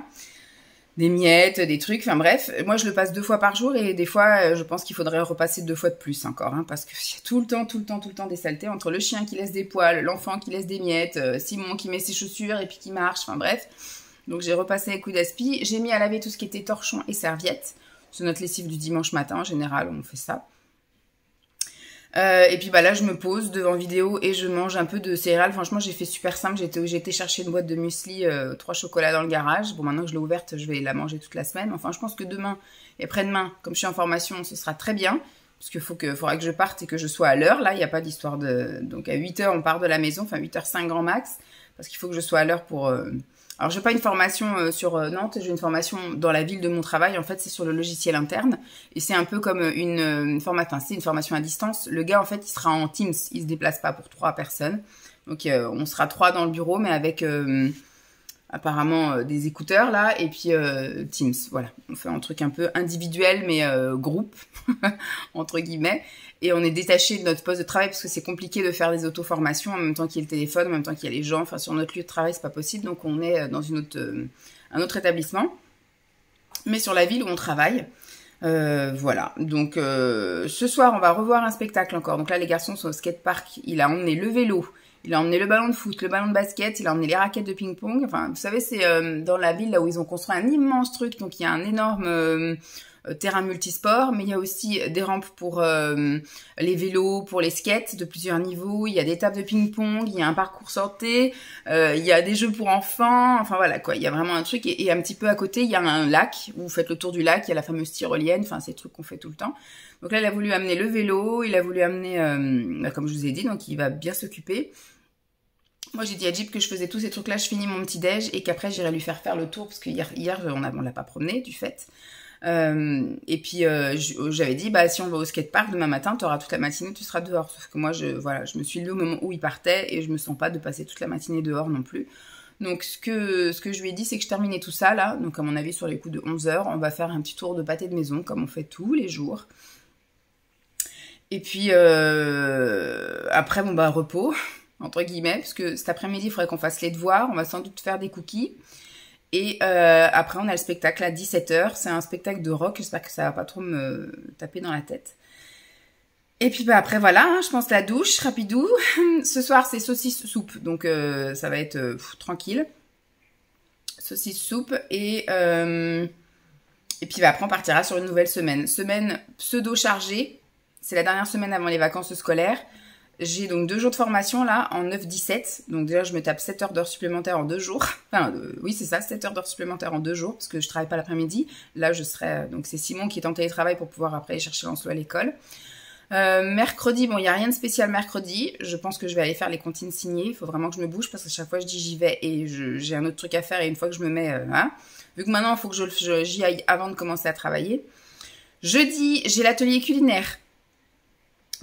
Speaker 1: des miettes, des trucs, enfin bref. Moi je le passe 2 fois par jour et des fois je pense qu'il faudrait repasser 2 fois de plus encore, parce qu'il y a tout le temps des saletés entre le chien qui laisse des poils, l'enfant qui laisse des miettes, Simon qui met ses chaussures et puis qui marche, enfin bref. Donc j'ai repassé un coup d'aspi, j'ai mis à laver tout ce qui était torchon et serviettes. C'est notre lessive du dimanche matin, en général on fait ça. Et puis là je me pose devant vidéo et je mange un peu de céréales. Franchement j'ai fait super simple, j'ai été chercher une boîte de muesli, 3 chocolats dans le garage. Bon maintenant que je l'ai ouverte je vais la manger toute la semaine. Enfin je pense que demain et après-demain, comme je suis en formation, ce sera très bien. Parce qu'il faudra que je parte et que je sois à l'heure. Là il n'y a pas d'histoire de... Donc à 8h on part de la maison, enfin 8h05 grand max. Parce qu'il faut que je sois à l'heure pour... Alors, j'ai pas une formation sur Nantes, j'ai une formation dans la ville de mon travail. En fait, c'est sur le logiciel interne. Et c'est un peu comme une formation à distance. Le gars, en fait, il sera en Teams. Il se déplace pas pour 3 personnes. Donc, on sera 3 dans le bureau, mais avec apparemment des écouteurs, là. Et puis, Teams, voilà. On fait un truc un peu individuel, mais groupe, entre guillemets. Et on est détaché de notre poste de travail parce que c'est compliqué de faire des auto-formations en même temps qu'il y a le téléphone, en même temps qu'il y a les gens. Enfin, sur notre lieu de travail, c'est pas possible. Donc, on est dans un autre établissement. Mais sur la ville où on travaille. Voilà. Donc, ce soir, on va revoir un spectacle encore. Donc là, les garçons sont au skatepark. Il a emmené le vélo. Il a emmené le ballon de foot, le ballon de basket. Il a emmené les raquettes de ping-pong. Enfin, vous savez, c'est dans la ville là où ils ont construit un immense truc. Donc, il y a un énorme... terrain multisport, mais il y a aussi des rampes pour les vélos, pour les skates de plusieurs niveaux, il y a des tables de ping-pong, il y a un parcours santé, il y a des jeux pour enfants, enfin voilà quoi, il y a vraiment un truc, et un petit peu à côté, il y a un lac, où vous faites le tour du lac, il y a la fameuse tyrolienne, enfin c'est des trucs qu'on fait tout le temps. Donc là, il a voulu amener le vélo, il a voulu amener, comme je vous ai dit, donc il va bien s'occuper. Moi, j'ai dit à Jeep que je faisais tous ces trucs-là, je finis mon petit-déj et qu'après, j'irai lui faire le tour parce que hier on l'a pas promené du fait. Et puis, j'avais dit, bah, si on va au skatepark demain matin, tu auras toute la matinée, tu seras dehors. Sauf que moi, je me suis levée au moment où il partait et je me sens pas de passer toute la matinée dehors non plus. Donc, ce que je lui ai dit, c'est que je terminais tout ça, là. Donc, à mon avis, sur les coups de 11h, on va faire un petit tour de pâté de maison, comme on fait tous les jours. Et puis, après, bon, bah, repos. Entre guillemets, parce que cet après-midi, il faudrait qu'on fasse les devoirs, on va sans doute faire des cookies, et après on a le spectacle à 17h, c'est un spectacle de rock, j'espère que ça va pas trop me taper dans la tête. Et puis bah après voilà, hein, je pense la douche, rapidou, ce soir c'est saucisse soupe, donc ça va être tranquille, saucisse soupe, et puis bah, après on partira sur une nouvelle semaine pseudo-chargée, c'est la dernière semaine avant les vacances scolaires. J'ai donc 2 jours de formation là, en 9-17. Donc déjà, je me tape 7 heures d'heures supplémentaires en 2 jours. Enfin, oui, c'est ça, 7 heures d'heures supplémentaires en 2 jours, parce que je travaille pas l'après-midi. Là, je serai... donc c'est Simon qui est en télétravail pour pouvoir après aller chercher Lancelot à l'école. Mercredi, bon, il n'y a rien de spécial mercredi. Je pense que je vais aller faire les comptines signées. Il faut vraiment que je me bouge, parce qu'à chaque fois, je dis j'y vais et j'ai un autre truc à faire. Et une fois que je me mets... hein, vu que maintenant, il faut que j'y aille avant de commencer à travailler. Jeudi, j'ai l'atelier culinaire.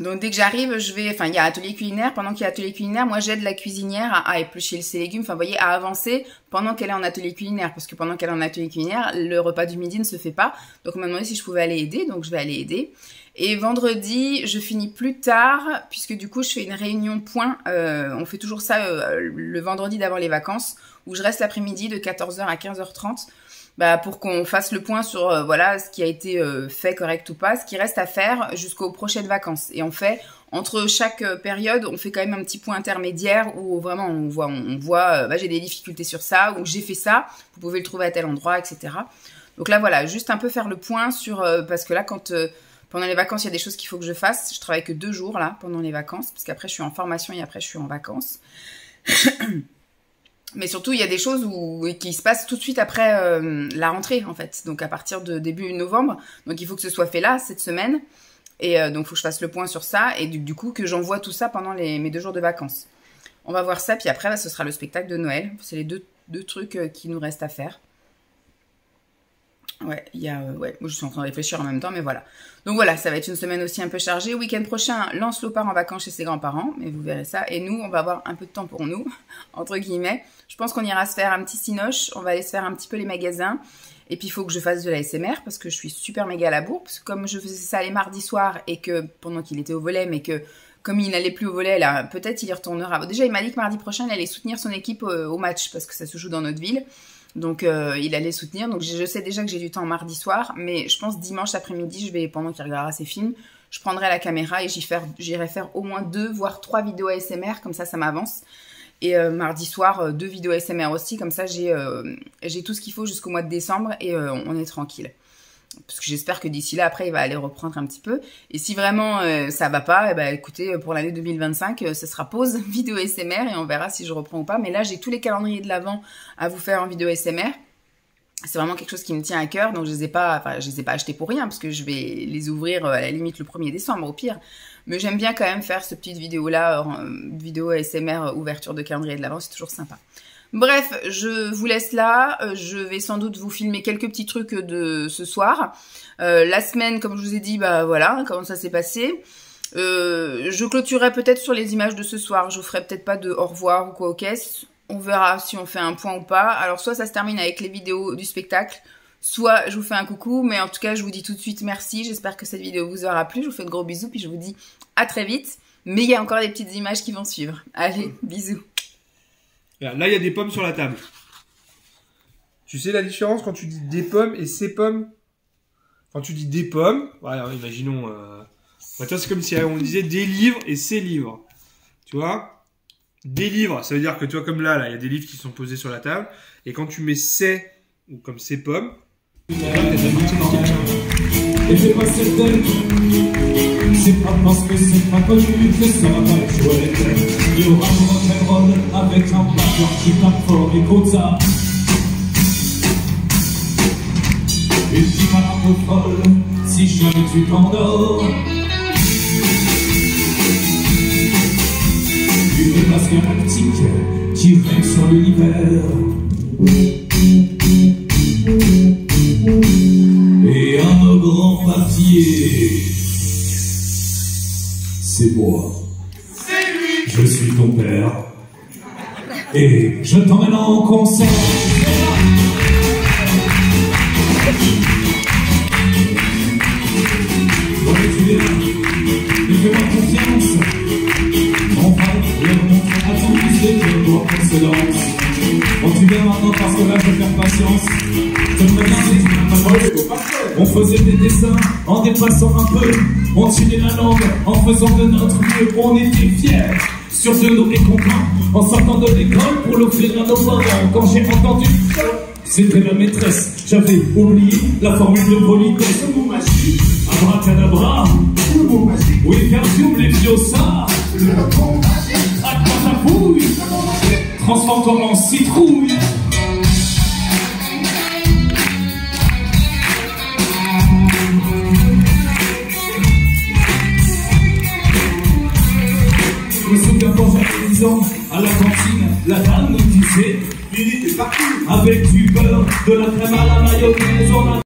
Speaker 1: Donc dès que j'arrive, il y a atelier culinaire. Pendant qu'il y a atelier culinaire, moi j'aide la cuisinière à éplucher ses légumes, enfin vous voyez, à avancer pendant qu'elle est en atelier culinaire. Parce que pendant qu'elle est en atelier culinaire, le repas du midi ne se fait pas. Donc on m'a demandé si je pouvais aller aider, donc je vais aller aider. Et vendredi, je finis plus tard, puisque du coup je fais une réunion point. On fait toujours ça le vendredi d'avant les vacances, où je reste l'après-midi de 14h à 15h30. Bah, pour qu'on fasse le point sur voilà ce qui a été fait correct ou pas, ce qui reste à faire jusqu'aux prochaines vacances. Et on fait, entre chaque période, on fait quand même un petit point intermédiaire où vraiment on voit bah, j'ai des difficultés sur ça, ou j'ai fait ça, vous pouvez le trouver à tel endroit, etc. Donc là voilà, juste un peu faire le point sur, parce que là quand pendant les vacances il y a des choses qu'il faut que je fasse, je travaille que 2 jours là pendant les vacances, parce qu'après je suis en formation et après je suis en vacances. Mais surtout, il y a des choses qui se passent tout de suite après la rentrée, en fait. Donc, à partir de début novembre. Donc, il faut que ce soit fait là, cette semaine. Et donc, il faut que je fasse le point sur ça. Et du coup, que j'envoie tout ça pendant mes 2 jours de vacances. On va voir ça. Puis après, bah, ce sera le spectacle de Noël. C'est les deux trucs qui nous restent à faire. Ouais, moi, je suis en train de réfléchir en même temps, mais voilà. Donc voilà, ça va être une semaine aussi un peu chargée. Week-end prochain, Lancelot part en vacances chez ses grands-parents, mais vous verrez ça. Et nous, on va avoir un peu de temps pour nous, entre guillemets. Je pense qu'on ira se faire un petit cinoche, on va aller se faire un petit peu les magasins. Et puis, il faut que je fasse de la SMR, parce que je suis super méga à la bourre. Parce que comme je faisais ça les mardis soirs, et que pendant qu'il était au volet, mais que comme il n'allait plus au volet, là, peut-être il y retournera. Déjà, il m'a dit que mardi prochain, il allait soutenir son équipe au match, parce que ça se joue dans notre ville. Donc, il allait soutenir. Donc, je sais déjà que j'ai du temps mardi soir. Mais je pense dimanche après-midi, pendant qu'il regardera ses films, je prendrai la caméra et j'irai faire au moins 2, voire 3 vidéos ASMR. Comme ça m'avance. Et mardi soir, 2 vidéos ASMR aussi. Comme ça, j'ai tout ce qu'il faut jusqu'au mois de décembre. Et on est tranquille. Parce que j'espère que d'ici là, après, il va aller reprendre un petit peu. Et si vraiment ça va pas, eh ben, écoutez, pour l'année 2025, ce sera pause vidéo ASMR et on verra si je reprends ou pas. Mais là, j'ai tous les calendriers de l'Avent à vous faire en vidéo ASMR. C'est vraiment quelque chose qui me tient à cœur. Donc, je les ai pas achetés pour rien parce que je vais les ouvrir à la limite le 1er décembre au pire. Mais j'aime bien quand même faire cette petite vidéo-là, vidéo ASMR ouverture de calendrier de l'Avent. C'est toujours sympa. Bref, je vous laisse là. Je vais sans doute vous filmer quelques petits trucs de ce soir. La semaine, comme je vous ai dit, bah voilà, comment ça s'est passé. Je clôturerai peut-être sur les images de ce soir. Je vous ferai peut-être pas de au revoir ou quoi aux caisses. On verra si on fait un point ou pas. Alors, soit ça se termine avec les vidéos du spectacle, soit je vous fais un coucou. Mais en tout cas, je vous dis tout de suite merci. J'espère que cette vidéo vous aura plu. Je vous fais de gros bisous, puis je vous dis à très vite. Mais il y a encore des petites images qui vont suivre. Allez, bisous.
Speaker 3: Là, il y a des pommes sur la table. Tu sais la différence quand tu dis des pommes et ces pommes? Quand tu dis des pommes, voilà, imaginons... Bah, c'est comme si on disait des livres et ces livres. Tu vois? Des livres, ça veut dire que tu vois comme là, il y a des livres qui sont posés sur la table. Et quand tu mets ces, ou comme ces pommes...
Speaker 5: et fais pas cette tête. C'est pas parce que c'est pas connu que ça va pas être chouette. Il y aura du rock'n'roll avec un batteur qui tape fort, écoute ça. Une petite main un peu folle, si jamais tu t'endors. Une basse galactique qui règne sur l'univers. Et un grand papier. C'est moi. Je suis ton père. Et je t'emmène en concert. Bon, tu viens, mais fais-moi confiance. On va leur montrer à tous les que pour excellence. Bon, tu viens maintenant parce que là je vais faire patience. J'aimerais bien on faisait des dessins en dépassant un peu. On tirait la langue en faisant de notre mieux. On était fiers, sûrs de nous et contents. En sortant de l'école pour l'offrir à nos parents. Quand j'ai entendu c'était la maîtresse, j'avais oublié la formule de politesse. Le mot magique, abracadabra. Le mot magique, oui, Cardium, Leviosa. Le mot magique, traque dans ta bouille. Transforme-toi en citrouille. Je me souviens quand j'avais 10 ans, à la cantine, la dame nous disait avec du beurre, de la crème à la mayonnaise, on a